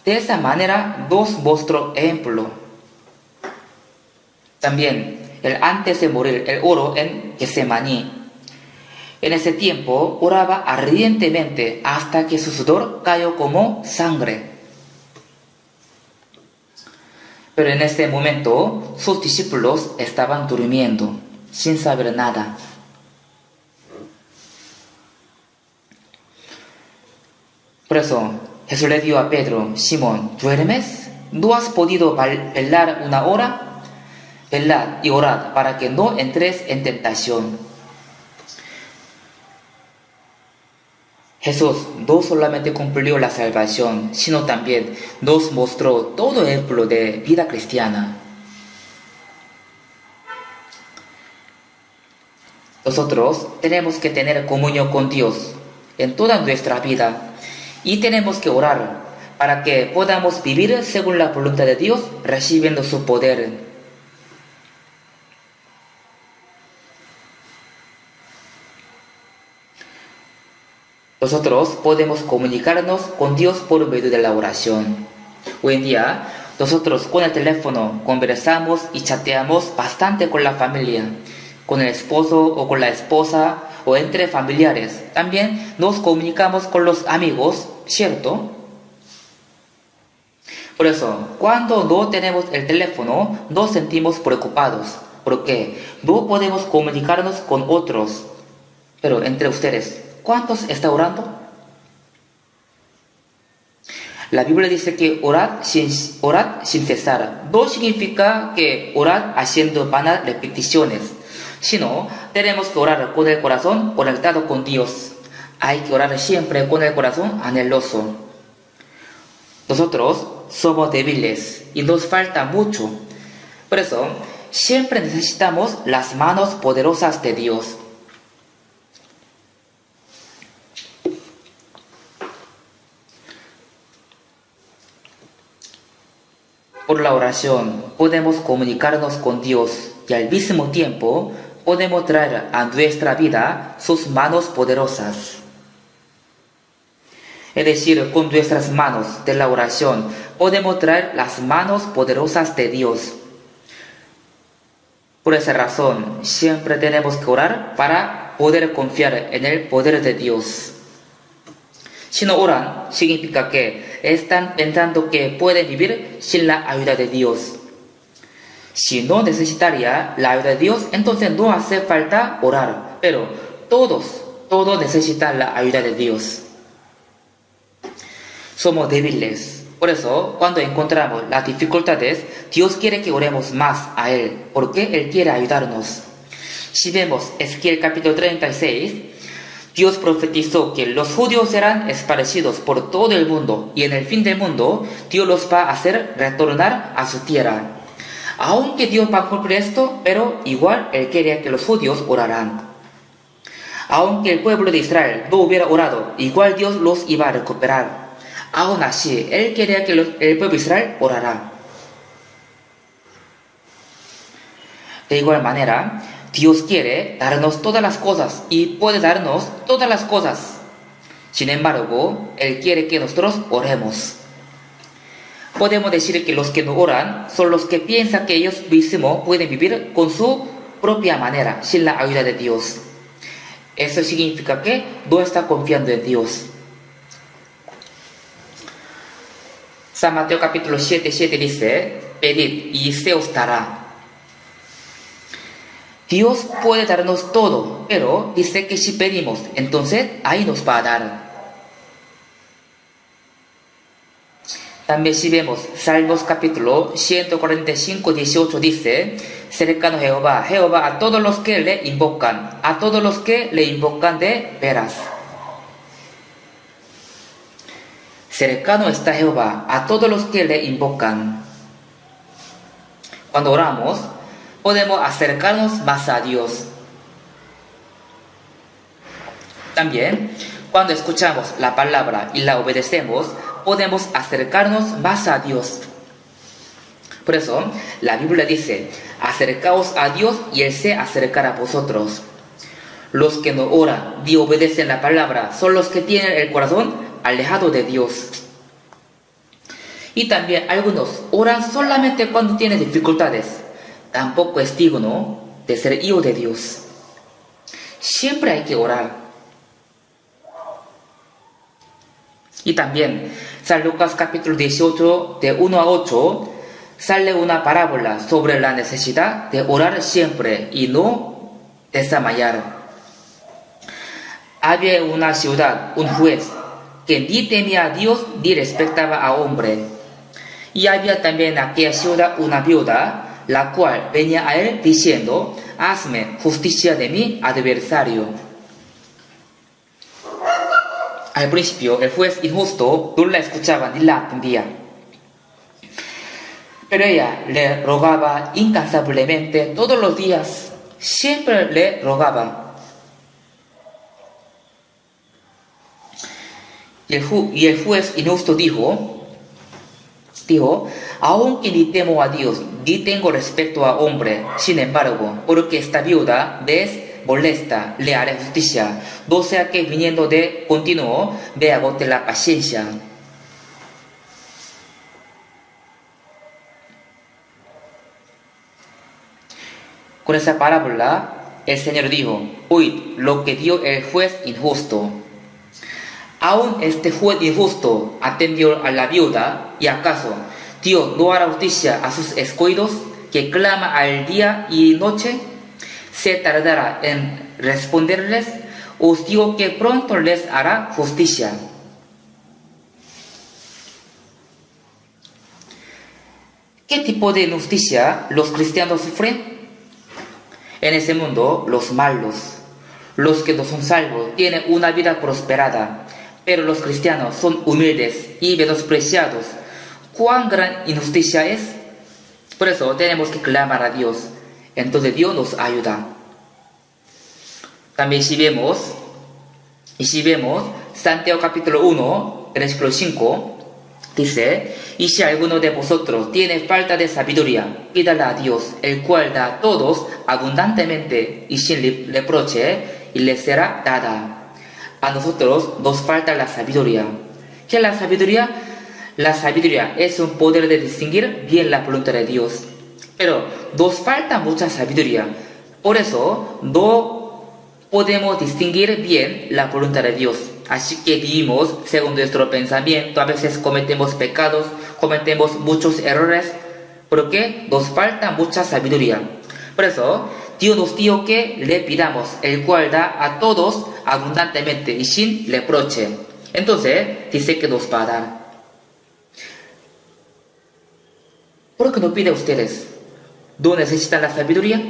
A: De esa manera, dos mostró ejemplo. También, él antes de morir, él oró en Getsemaní. En ese tiempo, oraba ardientemente hasta que su sudor cayó como sangre. Pero en ese momento, sus discípulos estaban durmiendo, sin saber nada. Por eso, Jesús le dijo a Pedro: Simón, ¿duermes? ¿No has podido velar una hora? Velad y orad para que no entres en tentación. Jesús no solamente cumplió la salvación, sino también nos mostró todo ejemplo de vida cristiana. Nosotros tenemos que tener comunión con Dios en toda nuestra vida y tenemos que orar para que podamos vivir según la voluntad de Dios, recibiendo su poder. Nosotros podemos comunicarnos con Dios por medio de la oración. Hoy en día, nosotros con el teléfono conversamos y chateamos bastante con la familia, con el esposo o con la esposa o entre familiares. También nos comunicamos con los amigos, ¿cierto? Por eso, cuando no tenemos el teléfono, nos sentimos preocupados, porque no podemos comunicarnos con otros. Pero entre ustedes, ¿cuántos están orando? La Biblia dice que orad sin cesar. No significa que orad haciendo vanas repeticiones, sino tenemos que orar con el corazón conectado con Dios. Hay que orar siempre con el corazón anheloso. Nosotros somos débiles y nos falta mucho. Por eso, siempre necesitamos las manos poderosas de Dios. Por la oración podemos comunicarnos con Dios y al mismo tiempo podemos traer a nuestra vida sus manos poderosas. Es decir, con nuestras manos de la oración podemos traer las manos poderosas de Dios. Por esa razón, siempre tenemos que orar para poder confiar en el poder de Dios. Si no oran, significa que están pensando que pueden vivir sin la ayuda de Dios. Si no necesitaría la ayuda de Dios, entonces no hace falta orar. Pero todos necesitan la ayuda de Dios. Somos débiles. Por eso, cuando encontramos las dificultades, Dios quiere que oremos más a Él, porque Él quiere ayudarnos. Si vemos Ezequiel capítulo 36, Dios profetizó que los judíos serán esparcidos por todo el mundo y en el fin del mundo Dios los va a hacer retornar a su tierra. Aunque Dios va a cumplir esto, pero igual Él quería que los judíos oraran. Aunque el pueblo de Israel no hubiera orado, igual Dios los iba a recuperar. Aún así, Él quería que el pueblo de Israel orara. De igual manera, Dios quiere darnos todas las cosas y puede darnos todas las cosas. Sin embargo, Él quiere que nosotros oremos. Podemos decir que los que no oran son los que piensan que ellos mismos pueden vivir con su propia manera, sin la ayuda de Dios. Eso significa que no está confiando en Dios. San Mateo capítulo 7:7 dice: pedid y se os dará. Dios puede darnos todo, pero dice que si pedimos, entonces ahí nos va a dar. También si vemos Salmos capítulo 145:18 dice: cercano Jehová, Jehová a todos los que le invocan, a todos los que le invocan de veras. Cercano está Jehová a todos los que le invocan. Cuando oramos, podemos acercarnos más a Dios. También, cuando escuchamos la palabra y la obedecemos, podemos acercarnos más a Dios. Por eso, la Biblia dice, acercaos a Dios y Él se acercará a vosotros. Los que no oran ni obedecen la palabra son los que tienen el corazón alejado de Dios. Y también algunos oran solamente cuando tienen dificultades. Tampoco es digno de ser hijo de Dios. Siempre hay que orar. Y también, San Lucas capítulo 18, de 1 a 8, sale una parábola sobre la necesidad de orar siempre y no desmayar. Había en una ciudad un juez que ni temía a Dios ni respetaba a hombre. Y había también en aquella ciudad una viuda, la cual venía a él diciendo, hazme justicia de mi adversario. Al principio el juez injusto no la escuchaba ni la atendía. Pero ella le rogaba incansablemente todos los días, siempre le rogaba. Y el juez injusto dijo, aunque ni temo a Dios, ni tengo respeto a hombre, sin embargo, porque esta viuda me es molesta, le haré justicia, no sea que viniendo de continuo me agote la paciencia. Con esa parábola, el Señor dijo, oíd lo que dio el juez injusto. Aún este juez injusto atendió a la viuda, y acaso Dios no hará justicia a sus escogidos que clama al día y noche. ¿Se tardará en responderles? Os digo que pronto les hará justicia. ¿Qué tipo de injusticia los cristianos sufren? En ese mundo, los malos, los que no son salvos, tienen una vida prosperada, pero los cristianos son humildes y menospreciados. ¿Cuán gran injusticia es? Por eso tenemos que clamar a Dios. Entonces Dios nos ayuda. También si vemos Santiago capítulo 1, versículo 5, dice, y si alguno de vosotros tiene falta de sabiduría, pídala a Dios, el cual da a todos abundantemente y sin reproche, y le será dada. A nosotros nos falta la sabiduría. ¿Qué es la sabiduría? La sabiduría es un poder de distinguir bien la voluntad de Dios. Pero nos falta mucha sabiduría. Por eso no podemos distinguir bien la voluntad de Dios. Así que vivimos según nuestro pensamiento. A veces cometemos pecados, cometemos muchos errores, porque nos falta mucha sabiduría. Por eso Dios nos dijo que le pidamos, el cual da a todos abundantemente y sin reproche. Entonces dice que nos va a dar. ¿Por qué no pide a ustedes? ¿No necesitan la sabiduría?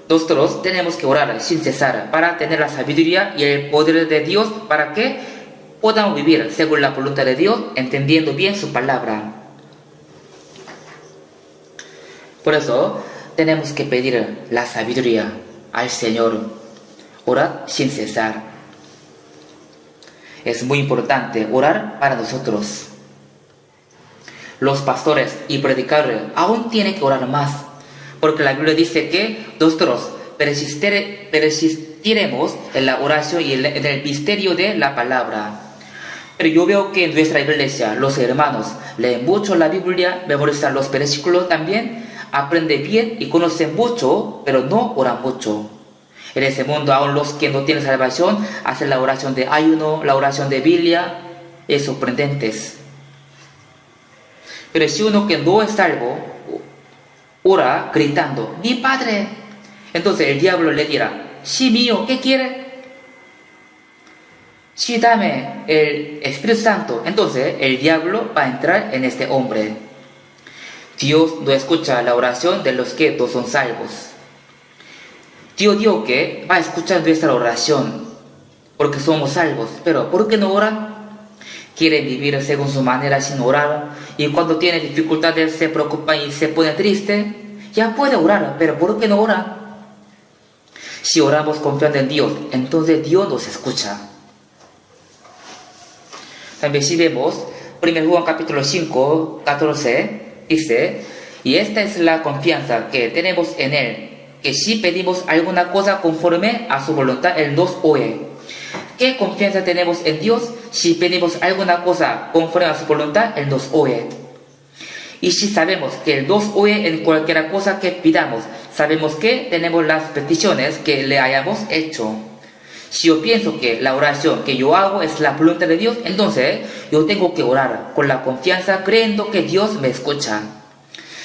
A: Nosotros tenemos que orar sin cesar para tener la sabiduría y el poder de Dios para que podamos vivir según la voluntad de Dios, entendiendo bien su palabra. Por eso tenemos que pedir la sabiduría al Señor. Orar sin cesar. Es muy importante orar para nosotros. Los pastores y predicadores aún tienen que orar más, porque la Biblia dice que nosotros persistiremos en la oración y en el misterio de la palabra. Pero yo veo que en nuestra iglesia los hermanos leen mucho la Biblia, memorizan los versículos también, aprenden bien y conocen mucho, pero no oran mucho. En ese mundo aún los que no tienen salvación hacen la oración de ayuno, la oración de Biblia, es sorprendente. Pero si uno que no es salvo ora gritando, mi Padre, entonces el diablo le dirá, sí mío, ¿qué quiere? Sí, dame el Espíritu Santo. Entonces el diablo va a entrar en este hombre. Dios no escucha la oración de los que no son salvos. Dios dijo que va a escuchar nuestra oración porque somos salvos, pero ¿por qué no oran? Quieren vivir según su manera sin orar, y cuando tiene dificultades se preocupa y se pone triste. Ya puede orar, pero ¿por qué no ora? Si oramos confiando en Dios, entonces Dios nos escucha. También si vemos 1 Juan capítulo 5, 14, dice, y esta es la confianza que tenemos en Él, que si pedimos alguna cosa conforme a su voluntad, Él nos oye. ¿Qué confianza tenemos en Dios? Si pedimos alguna cosa conforme a su voluntad, Él nos oye. Y si sabemos que Él nos oye en cualquier cosa que pidamos, sabemos que tenemos las peticiones que le hayamos hecho. Si yo pienso que la oración que yo hago es la voluntad de Dios, entonces yo tengo que orar con la confianza creyendo que Dios me escucha.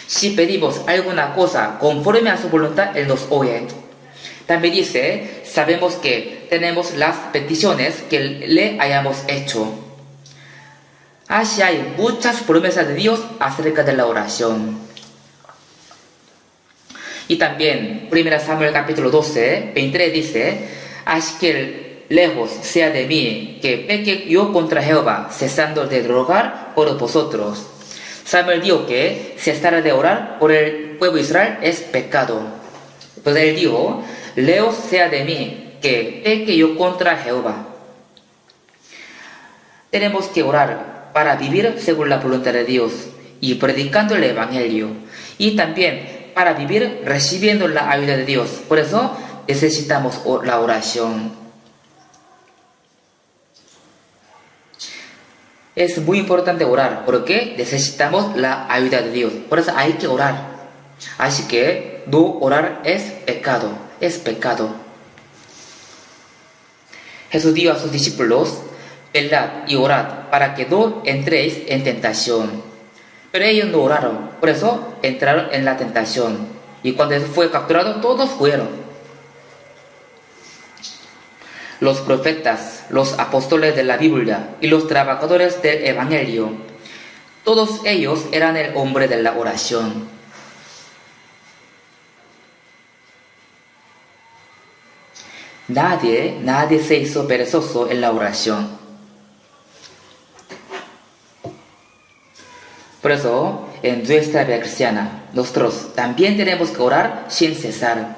A: Si pedimos alguna cosa conforme a su voluntad, Él nos oye. También dice, sabemos que tenemos las peticiones que le hayamos hecho. Así hay muchas promesas de Dios acerca de la oración. Y también 1 Samuel capítulo 12, 23 dice, así que lejos sea de mí que peque yo contra Jehová, cesando de rogar por vosotros. Samuel dijo que cesar de orar por el pueblo de Israel es pecado. Pues él dijo, lejos sea de mí que peque yo contra Jehová. Tenemos que orar para vivir según la voluntad de Dios y predicando el Evangelio. Y también para vivir recibiendo la ayuda de Dios. Por eso necesitamos la oración. Es muy importante orar porque necesitamos la ayuda de Dios. Por eso hay que orar. Así que no orar es pecado. Es pecado. Jesús dijo a sus discípulos, velad y orad para que no entréis en tentación. Pero ellos no oraron. Por eso entraron en la tentación. Y cuando Jesús fue capturado, todos fueron. Los profetas, los apóstoles de la Biblia y los trabajadores del Evangelio, todos ellos eran el hombre de la oración. Nadie se hizo perezoso en la oración. Por eso, en nuestra vida cristiana, nosotros también tenemos que orar sin cesar.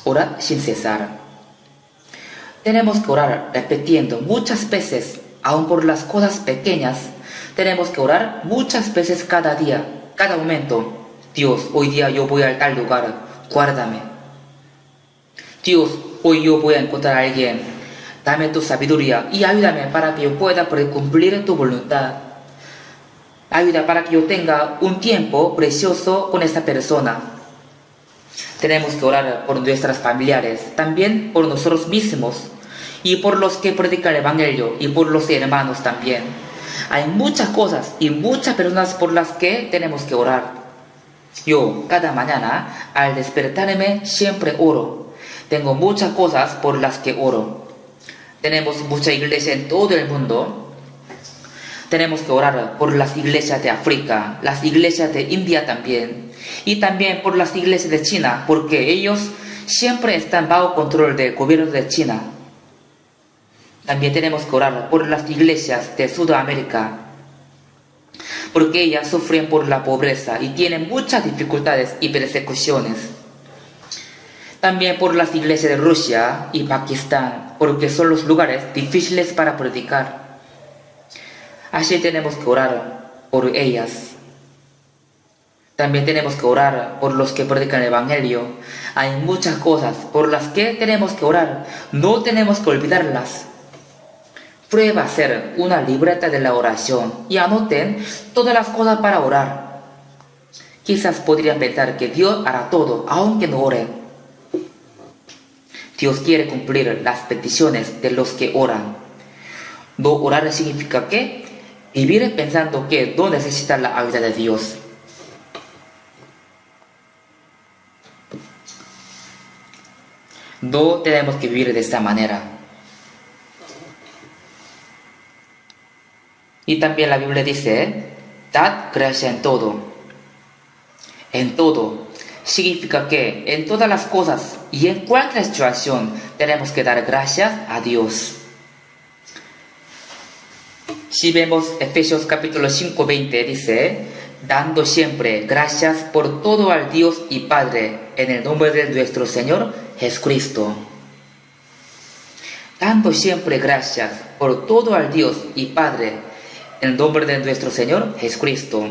A: Orar sin cesar. Tenemos que orar repitiendo muchas veces, aun por las cosas pequeñas. Tenemos que orar muchas veces cada día, cada momento. Dios, hoy día yo voy a tal lugar, guárdame. Dios, hoy yo voy a encontrar a alguien, dame tu sabiduría y ayúdame para que yo pueda cumplir tu voluntad. Ayuda para que yo tenga un tiempo precioso con esta persona. Tenemos que orar por nuestros familiares, también por nosotros mismos y por los que predican el Evangelio y por los hermanos también. Hay muchas cosas y muchas personas por las que tenemos que orar. Yo, cada mañana, al despertarme, siempre oro. Tengo muchas cosas por las que oro. Tenemos mucha iglesia en todo el mundo. Tenemos que orar por las iglesias de África, las iglesias de India también. Y también por las iglesias de China, porque ellos siempre están bajo control del gobierno de China. También tenemos que orar por las iglesias de Sudamérica, porque ellas sufren por la pobreza y tienen muchas dificultades y persecuciones. También por las iglesias de Rusia y Pakistán, porque son los lugares difíciles para predicar. Así tenemos que orar por ellas. También tenemos que orar por los que predican el Evangelio. Hay muchas cosas por las que tenemos que orar. No tenemos que olvidarlas. Prueba a hacer una libreta de la oración y anoten todas las cosas para orar. Quizás podrían pensar que Dios hará todo, aunque no oren. Dios quiere cumplir las peticiones de los que oran. No orar significa que vivir pensando que no necesitan la ayuda de Dios. No tenemos que vivir de esta manera. Y también la Biblia dice, dad gracia en todo. En todo significa que en todas las cosas y en cualquier situación tenemos que dar gracias a Dios. Si vemos Efesios capítulo 5, 20, dice, dando siempre gracias por todo al Dios y Padre, en el nombre de nuestro Señor Jesucristo. Dando siempre gracias por todo al Dios y Padre, en el nombre de nuestro Señor Jesucristo.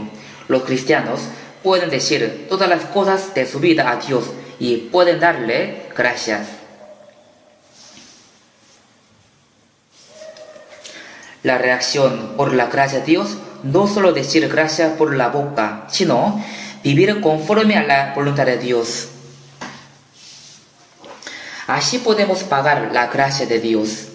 A: Los cristianos pueden decir todas las cosas de su vida a Dios y pueden darle gracias. La reacción por la gracia de Dios no solo decir gracias por la boca, sino vivir conforme a la voluntad de Dios. Así podemos pagar la gracia de Dios.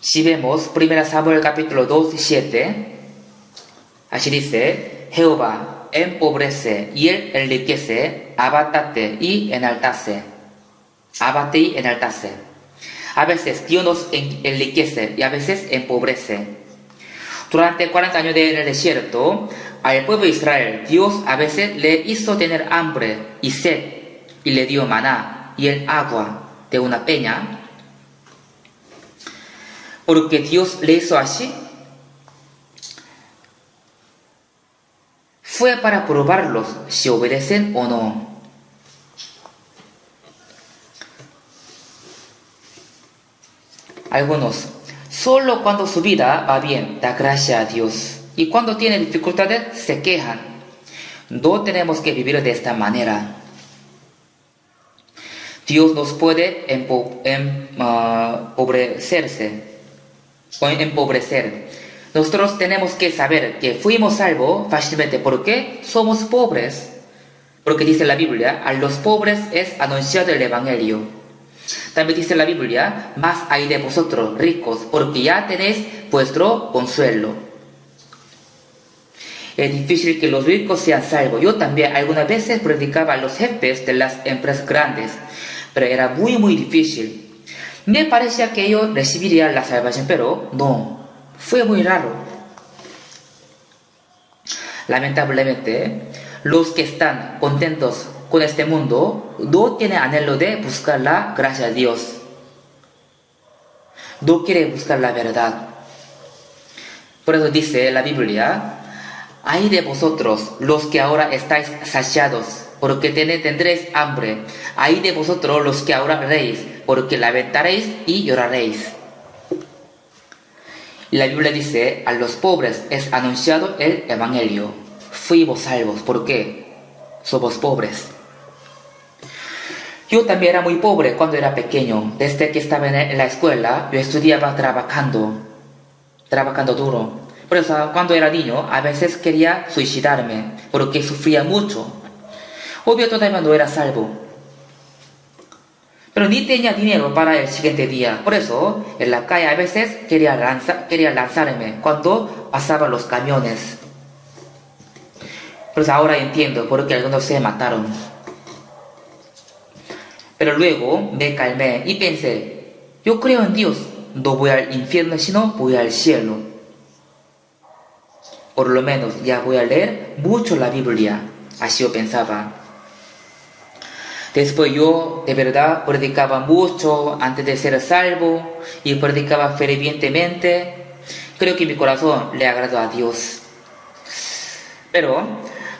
A: Si vemos 1 Samuel capítulo 2, 7, así dice: Jehová empobrece y él enriquece, abátate y enaltase. Abate y enaltase. A veces Dios nos enriquece y a veces empobrece. Durante 40 años en el desierto, al pueblo de Israel, Dios a veces le hizo tener hambre y sed, y le dio maná y el agua de una peña. Porque Dios le hizo así, fue para probarlos si obedecen o no. Algunos, solo cuando su vida va bien, da gracias a Dios. Y cuando tienen dificultades, se quejan. No tenemos que vivir de esta manera. Dios nos puede empobrecer. Nosotros tenemos que saber que fuimos salvos fácilmente porque somos pobres. Porque dice la Biblia, a los pobres es anunciado el Evangelio. También dice la Biblia, más hay de vosotros ricos, porque ya tenéis vuestro consuelo. Es difícil que los ricos sean salvos. Yo también algunas veces predicaba a los jefes de las empresas grandes, pero era muy difícil. Me parecía que ellos recibirían la salvación, pero no, fue muy raro. Lamentablemente, los que están contentos con este mundo no tienen anhelo de buscar la gracia de Dios. No quiere buscar la verdad. Por eso dice la Biblia: ay de vosotros los que ahora estáis saciados, porque tendréis hambre. Ay de vosotros los que ahora reís, porque lamentaréis y lloraréis. Y la Biblia dice: a los pobres es anunciado el Evangelio. Fuimos salvos. ¿Por qué? Somos pobres. Yo también era muy pobre cuando era pequeño. Desde que estaba en la escuela, yo estudiaba trabajando duro. Por eso, cuando era niño, a veces quería suicidarme, porque sufría mucho. Obvio, todavía no era salvo. Pero ni tenía dinero para el siguiente día. Por eso, en la calle a veces quería lanzarme cuando pasaban los camiones. Pues ahora entiendo por qué algunos se mataron. Pero luego me calmé y pensé: yo creo en Dios, no voy al infierno sino voy al cielo. Por lo menos ya voy a leer mucho la Biblia. Así yo pensaba. Después yo de verdad predicaba mucho antes de ser salvo y predicaba fervientemente. Creo que mi corazón le agradó a Dios. Pero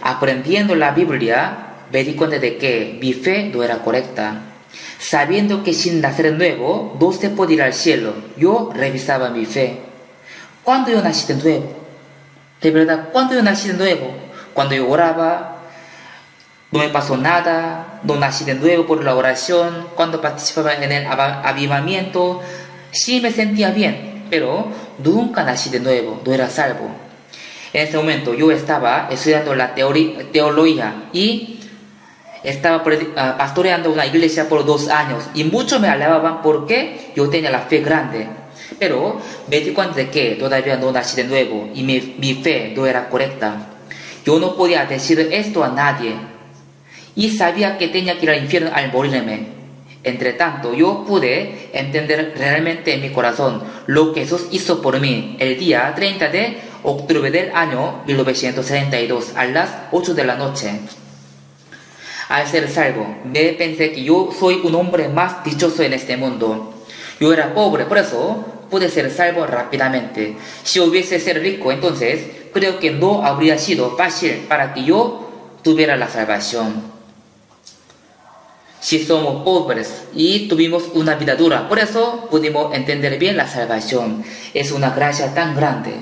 A: aprendiendo la Biblia me di cuenta de que mi fe no era correcta. Sabiendo que sin nacer de nuevo no se puede ir al cielo, yo revisaba mi fe. ¿Cuándo yo nací de nuevo? De verdad, ¿cuándo yo nací de nuevo? Cuando yo oraba, no me pasó nada, no nací de nuevo por la oración. Cuando participaba en el avivamiento, sí me sentía bien, pero nunca nací de nuevo, no era salvo. En ese momento yo estaba estudiando la teología y estaba pastoreando una iglesia por 2 años y muchos me alababan porque yo tenía la fe grande. Pero me di cuenta de que todavía no nací de nuevo y mi fe no era correcta. Yo no podía decir esto a nadie y sabía que tenía que ir al infierno al morirme. Entre tanto, yo pude entender realmente en mi corazón lo que Jesús hizo por mí el día 30 de octubre del año 1972 a las 8 de la noche. Al ser salvo, pensé que yo soy un hombre más dichoso en este mundo. Yo era pobre, por eso puede ser salvo rápidamente. Si hubiese sido rico, entonces creo que no habría sido fácil para que yo tuviera la salvación. Si somos pobres y tuvimos una vida dura, por eso pudimos entender bien la salvación. Es una gracia tan grande.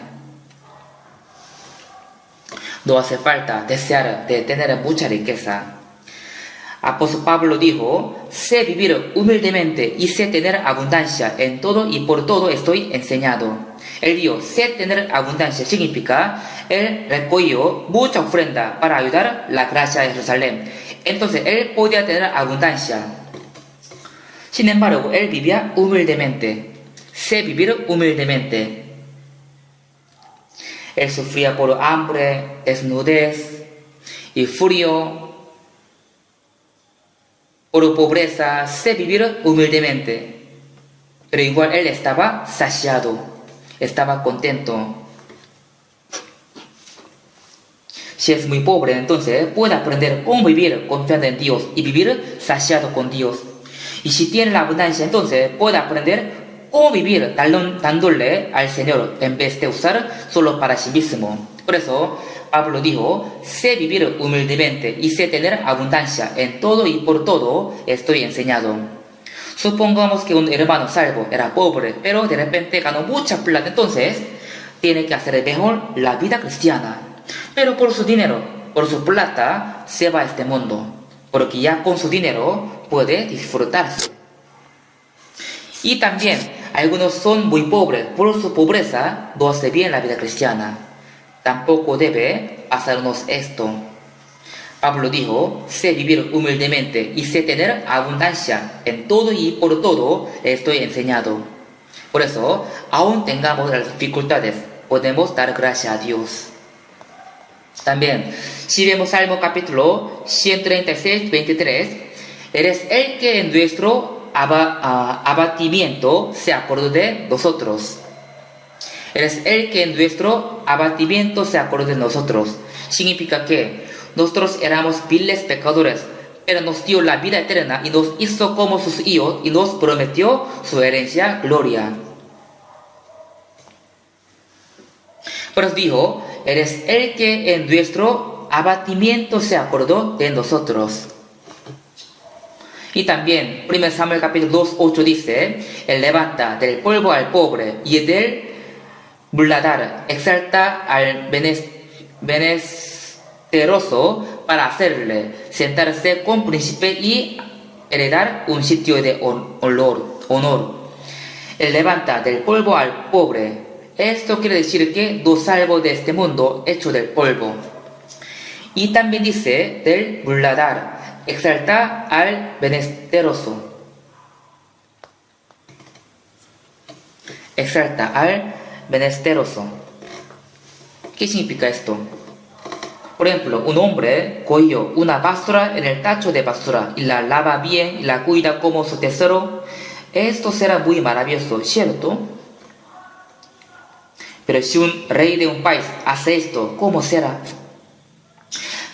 A: No hace falta desear de tener mucha riqueza. Apóstol Pablo dijo, sé vivir humildemente y sé tener abundancia en todo y por todo estoy enseñado. Él dijo, sé tener abundancia significa, él recogió mucha ofrenda para ayudar la gracia de Jerusalén. Entonces él podía tener abundancia. Sin embargo, él vivía humildemente. Sé vivir humildemente. Él sufría por hambre, desnudez y frío. Por pobreza, sé vivir humildemente. Pero igual él estaba saciado, estaba contento. Si es muy pobre, entonces puede aprender cómo vivir confiando en Dios y vivir saciado con Dios. Y si tiene la abundancia, entonces puede aprender cómo vivir dándole al Señor en vez de usar solo para sí mismo. Por eso Pablo dijo, sé vivir humildemente y sé tener abundancia en todo y por todo estoy enseñado. Supongamos que un hermano salvo era pobre, pero de repente ganó mucha plata, entonces tiene que hacer mejor la vida cristiana. Pero por su dinero, por su plata, se va a este mundo, porque ya con su dinero puede disfrutarse. Y también, algunos son muy pobres, por su pobreza no hace bien la vida cristiana. Tampoco debe hacernos esto. Pablo dijo, sé vivir humildemente y sé tener abundancia en todo y por todo estoy enseñado. Por eso, aún tengamos las dificultades, podemos dar gracias a Dios. También, si vemos Salmo capítulo 136, 23, eres el que en nuestro abatimiento se acordó de nosotros. Eres el que en nuestro abatimiento se acordó de nosotros. Significa que nosotros éramos viles pecadores, pero nos dio la vida eterna y nos hizo como sus hijos y nos prometió su herencia, gloria. Por eso dijo, eres el que en nuestro abatimiento se acordó de nosotros. Y también, 1 Samuel capítulo 2, 8 dice, él levanta del polvo al pobre y del muladar exalta al menesteroso para hacerle sentarse con príncipe y heredar un sitio de honor. Él levanta del polvo al pobre. Esto quiere decir que no salvo de este mundo hecho del polvo. Y también dice del muladar, exalta al menesteroso. Exalta al menesteroso. ¿Qué significa esto? Por ejemplo, un hombre cogió una basura en el tacho de basura y la lava bien y la cuida como su tesoro. Esto será muy maravilloso, ¿cierto? Pero si un rey de un país hace esto, ¿cómo será?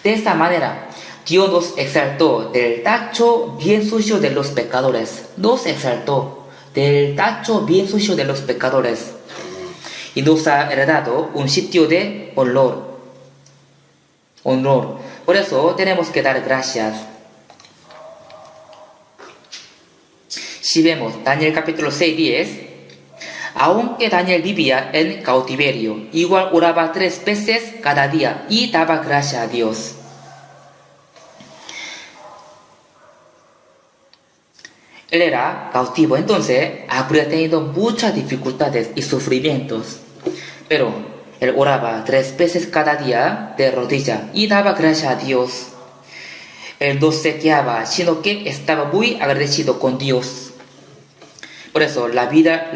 A: De esta manera, Dios nos exaltó del tacho bien sucio de los pecadores. Nos exaltó del tacho bien sucio de los pecadores. Y nos ha heredado un sitio de honor. Por eso tenemos que dar gracias. Si vemos Daniel capítulo 6, 10, aunque Daniel vivía en cautiverio, igual oraba 3 veces cada día y daba gracias a Dios. Él era cautivo, entonces habría tenido muchas dificultades y sufrimientos. Pero él oraba 3 veces cada día de rodilla y daba gracias a Dios. Él no se quejaba, sino que estaba muy agradecido con Dios. Por eso la vida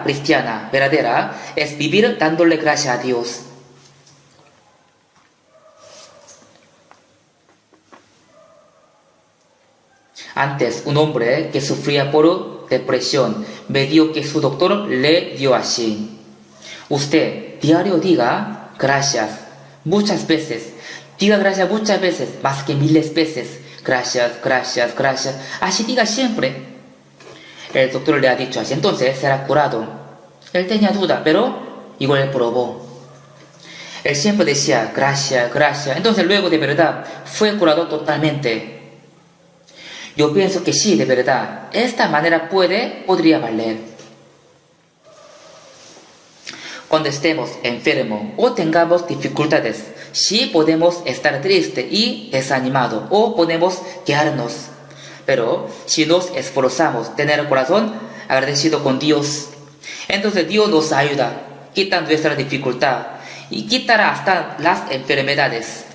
A: cristiana verdadera es vivir dándole gracias a Dios. Antes, un hombre que sufría por depresión me dijo que su doctor le dio así. Usted diario diga gracias muchas veces. Diga gracias muchas veces, más que miles veces. Gracias, gracias, gracias. Así diga siempre. El doctor le ha dicho así, entonces será curado. Él tenía duda, pero igual él probó. Él siempre decía, gracias, gracias. Entonces luego de verdad fue curado totalmente. Yo pienso que sí, de verdad. Esta manera podría valer. Cuando estemos enfermos o tengamos dificultades, sí podemos estar tristes y desanimados o podemos quejarnos. Pero si nos esforzamos, tener el corazón agradecido con Dios, entonces Dios nos ayuda, quita nuestra dificultad y quitará hasta las enfermedades.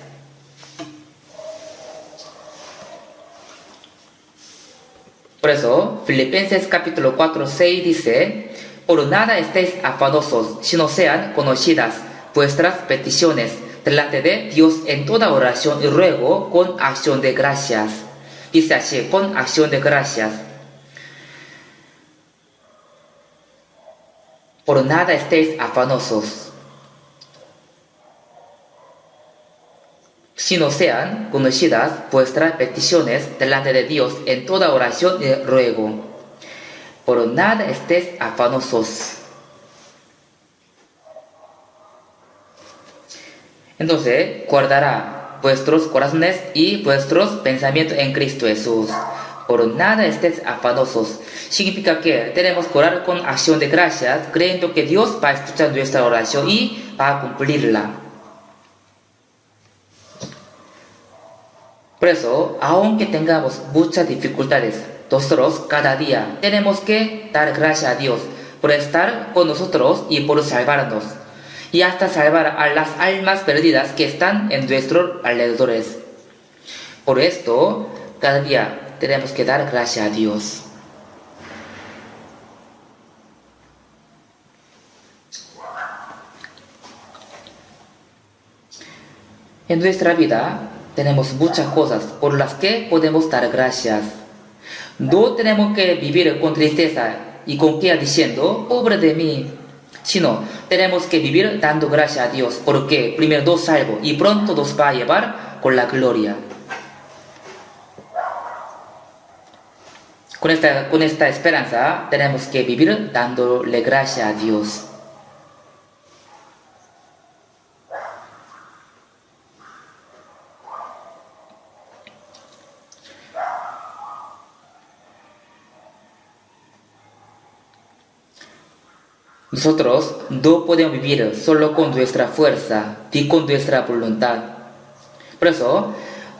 A: Por eso, Filipenses capítulo 4, 6 dice, por nada estéis afanosos, sino sean conocidas vuestras peticiones delante de Dios en toda oración y ruego con acción de gracias. Dice así, con acción de gracias. Por nada estéis afanosos, sino sean conocidas vuestras peticiones delante de Dios en toda oración y ruego. Por nada estéis afanosos. Entonces, guardará vuestros corazones y vuestros pensamientos en Cristo Jesús. Por nada estéis afanosos. Significa que tenemos que orar con acción de gracias, creyendo que Dios va a escuchar nuestra oración y va a cumplirla. Por eso, aunque tengamos muchas dificultades, nosotros cada día tenemos que dar gracias a Dios por estar con nosotros y por salvarnos, y hasta salvar a las almas perdidas que están en nuestros alrededores. Por esto, cada día tenemos que dar gracias a Dios. En nuestra vida tenemos muchas cosas por las que podemos dar gracias. No tenemos que vivir con tristeza y con queja diciendo, pobre de mí, sino tenemos que vivir dando gracias a Dios, porque primero nos salvo y pronto nos va a llevar con la gloria. Con esta esperanza tenemos que vivir dándole gracias a Dios. Nosotros no podemos vivir solo con nuestra fuerza y con nuestra voluntad. Por eso,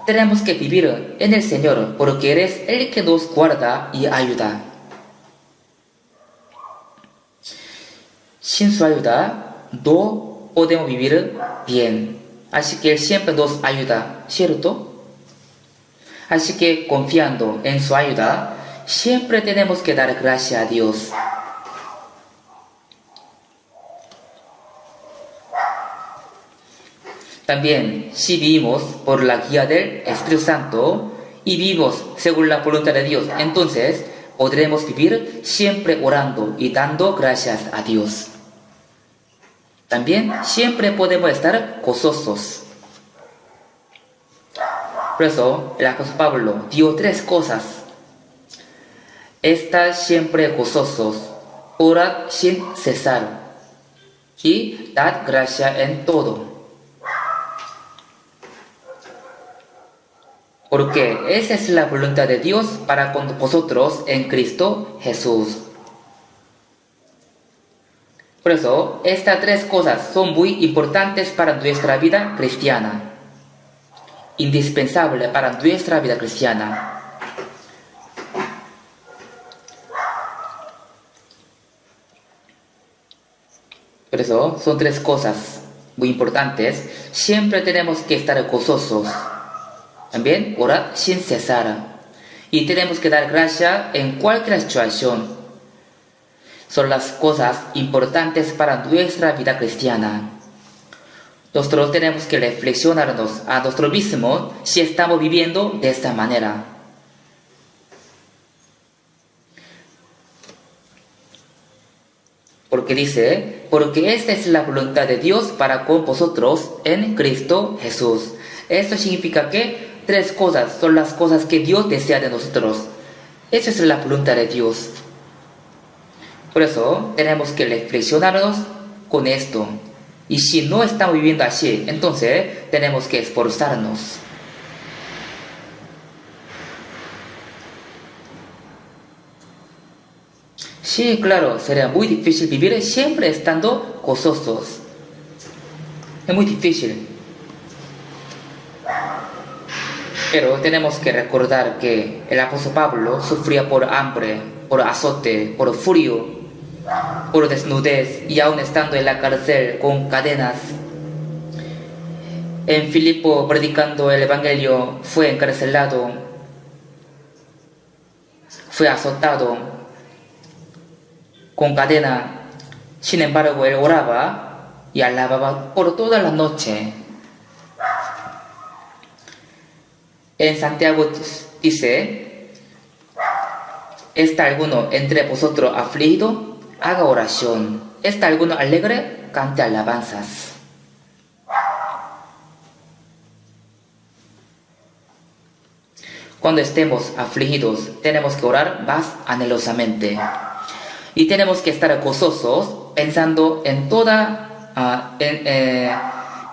A: tenemos que vivir en el Señor, porque Él es el que nos guarda y ayuda. Sin su ayuda, no podemos vivir bien. Así que Él siempre nos ayuda, ¿cierto? Así que confiando en su ayuda, siempre tenemos que dar gracias a Dios. También, si vivimos por la guía del Espíritu Santo y vivimos según la voluntad de Dios, entonces podremos vivir siempre orando y dando gracias a Dios. También siempre podemos estar gozosos. Por eso, el apóstol Pablo dio 3 cosas. Estad siempre gozosos, orad sin cesar y dad gracias en todo. Porque esa es la voluntad de Dios para con vosotros en Cristo Jesús. Por eso, estas 3 cosas son muy importantes para nuestra vida cristiana. Indispensable para nuestra vida cristiana. Por eso, son 3 cosas muy importantes. Siempre tenemos que estar gozosos. También orar sin cesar. Y tenemos que dar gracias en cualquier situación. Son las cosas importantes para nuestra vida cristiana. Nosotros tenemos que reflexionarnos a nosotros mismos si estamos viviendo de esta manera. Porque dice, porque esta es la voluntad de Dios para con vosotros en Cristo Jesús. Esto significa que 3 cosas son las cosas que Dios desea de nosotros. Esa es la voluntad de Dios. Por eso tenemos que reflexionarnos con esto. Y si no estamos viviendo así, entonces tenemos que esforzarnos. Sí, claro, sería muy difícil vivir siempre estando gozosos. Es muy difícil. Pero tenemos que recordar que el apóstol Pablo sufría por hambre, por azote, por frío, por desnudez, y aún estando en la cárcel con cadenas. En Filipo, predicando el Evangelio, fue encarcelado, fue azotado con cadena. Sin embargo, él oraba y alababa por toda la noche. En Santiago dice: ¿está alguno entre vosotros afligido? Haga oración. ¿Está alguno alegre? Cante alabanzas. Cuando estemos afligidos, tenemos que orar más anhelosamente. Y tenemos que estar gozosos pensando en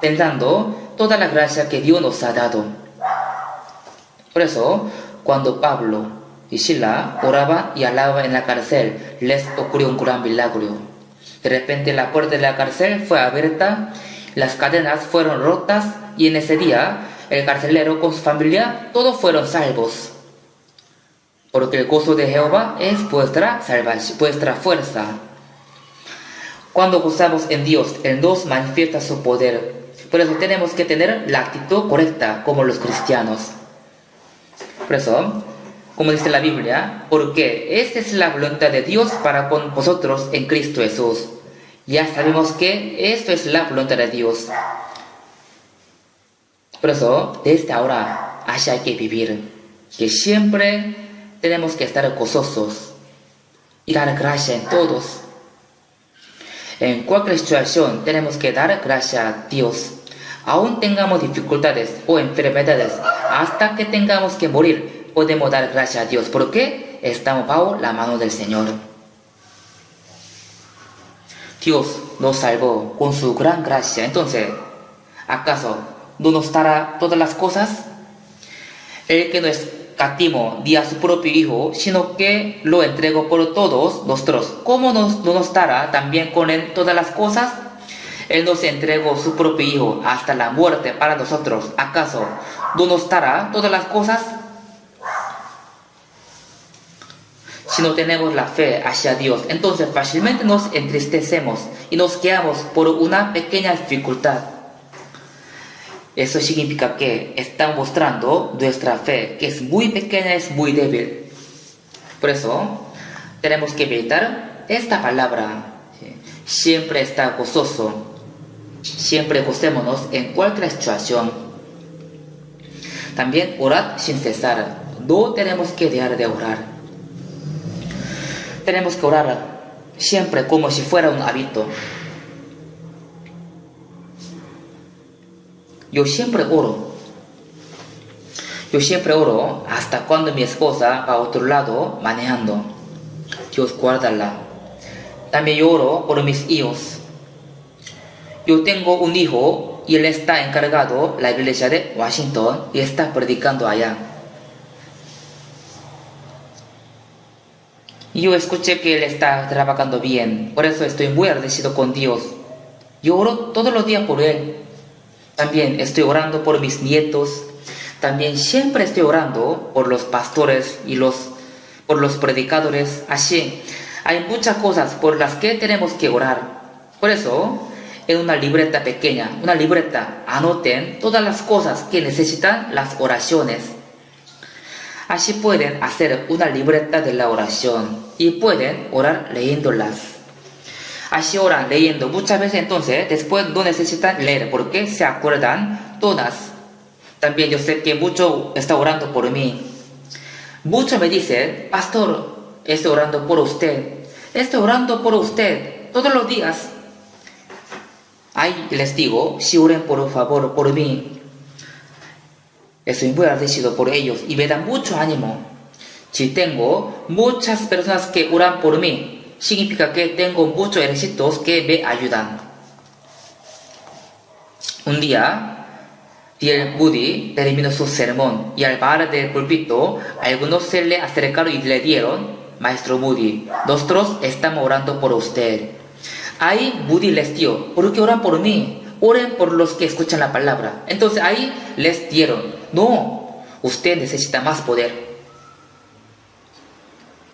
A: pensando toda la gracia que Dios nos ha dado. Por eso, cuando Pablo y Sila oraban y alababan en la cárcel, les ocurrió un gran milagro. De repente la puerta de la cárcel fue abierta, las cadenas fueron rotas, y en ese día el carcelero con su familia todos fueron salvos. Porque el gozo de Jehová es vuestra salvación, vuestra fuerza. Cuando gozamos en Dios, Él nos manifiesta su poder. Por eso tenemos que tener la actitud correcta como los cristianos. Por eso, como dice la Biblia, porque esta es la voluntad de Dios para con vosotros en Cristo Jesús. Ya sabemos que esto es la voluntad de Dios. Por eso, desde ahora, así hay que vivir. Que siempre tenemos que estar gozosos y dar gracias en todos. En cualquier situación tenemos que dar gracias a Dios. Aún tengamos dificultades o enfermedades, hasta que tengamos que morir, podemos dar gracias a Dios, porque estamos bajo la mano del Señor. Dios nos salvó con su gran gracia. Entonces, ¿acaso no nos dará todas las cosas? El que no escatimó ni a su propio Hijo, sino que lo entregó por todos nosotros, ¿cómo no nos dará también con Él todas las cosas? Él nos entregó su propio Hijo hasta la muerte para nosotros. ¿Acaso no nos dará todas las cosas? Si no tenemos la fe hacia Dios, entonces fácilmente nos entristecemos y nos quedamos por una pequeña dificultad. Eso significa que está mostrando nuestra fe, que es muy pequeña, es muy débil. Por eso tenemos que meditar esta palabra. Siempre está gozoso. Siempre gocémonos en cualquier situación. También orad sin cesar. No tenemos que dejar de orar. Tenemos que orar siempre como si fuera un hábito. Yo siempre oro hasta cuando mi esposa va a otro lado manejando. Dios guárdala. También yo oro por mis hijos. Yo tengo un hijo y él está encargado de la iglesia de Washington y está predicando allá. Y yo escuché que él está trabajando bien, por eso estoy muy agradecido con Dios. Yo oro todos los días por él. También estoy orando por mis nietos. También siempre estoy orando por los pastores y por los predicadores. Así, hay muchas cosas por las que tenemos que orar. Por eso, en una libreta pequeña, anoten todas las cosas que necesitan las oraciones. Así pueden hacer una libreta de la oración y pueden orar leyéndolas. Así oran leyendo muchas veces, entonces después no necesitan leer porque se acuerdan todas. También yo sé que mucho está orando por mí. Muchos me dicen: pastor, estoy orando por usted. Estoy orando por usted todos los días. Ahí les digo: si oren por favor por mí. Estoy muy agradecido por ellos y me dan mucho ánimo. Si tengo muchas personas que oran por mí, significa que tengo muchos ejércitos que me ayudan. Un día, D.L. Moody terminó su sermón y al bajar del púlpito, algunos se le acercaron y le dieron: Maestro Moody, nosotros estamos orando por usted. Ahí Moody les dio: ¿por qué oran por mí? Oren por los que escuchan la palabra. Entonces ahí les dieron: no, usted necesita más poder.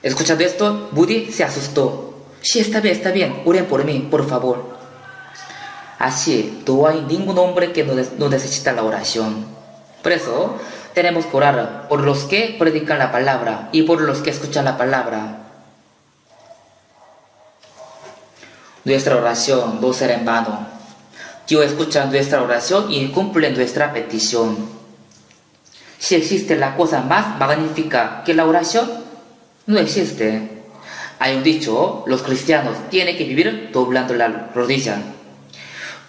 A: Escuchando esto, Moody se asustó. Sí, está bien, oren por mí, por favor. Así, no hay ningún hombre que no necesita la oración. Por eso, tenemos que orar por los que predican la palabra y por los que escuchan la palabra. Nuestra oración no será en vano. Dios escucha nuestra oración y cumple nuestra petición. Si existe la cosa más magnífica que la oración, no existe. Hay un dicho: los cristianos tienen que vivir doblando la rodilla.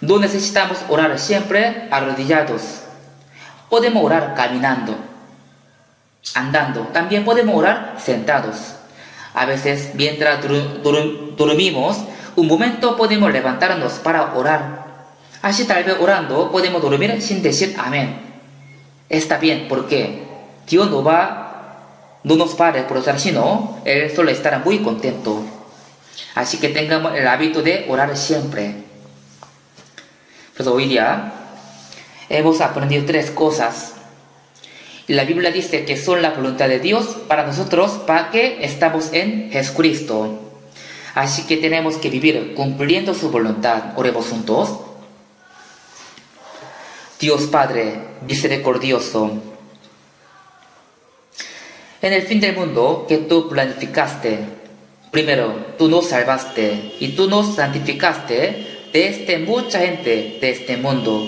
A: No necesitamos orar siempre arrodillados. Podemos orar caminando, andando. También podemos orar sentados. A veces, mientras dormimos, un momento podemos levantarnos para orar. Así, tal vez orando podemos dormir sin decir amén. Está bien, porque Dios no nos va a reprochar, sino Él solo estará muy contento. Así que tengamos el hábito de orar siempre. Pues hoy día hemos aprendido 3 cosas. Y la Biblia dice que son la voluntad de Dios para nosotros, para que estamos en Jesucristo. Así que tenemos que vivir cumpliendo su voluntad. Oremos juntos. Dios Padre misericordioso, en el fin del mundo que tú planificaste, primero tú nos salvaste y tú nos santificaste de mucha gente de este mundo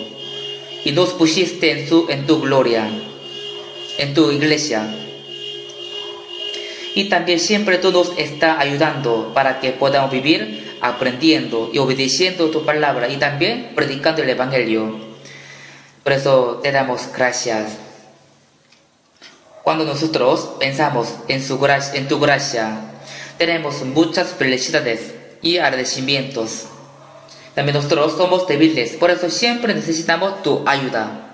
A: y nos pusiste en tu gloria, en tu iglesia. Y también siempre tú nos estás ayudando para que podamos vivir aprendiendo y obedeciendo tu palabra y también predicando el Evangelio. Por eso te damos gracias. Cuando nosotros pensamos en tu gracia, tenemos muchas felicidades y agradecimientos. También nosotros somos débiles, por eso siempre necesitamos tu ayuda.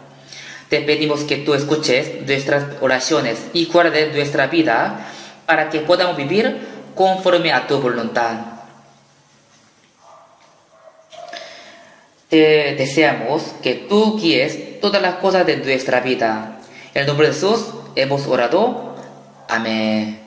A: Te pedimos que tú escuches nuestras oraciones y guardes nuestra vida para que podamos vivir conforme a tu voluntad. Te deseamos que tú guíes todas las cosas de nuestra vida. En el nombre de Jesús hemos orado. Amén.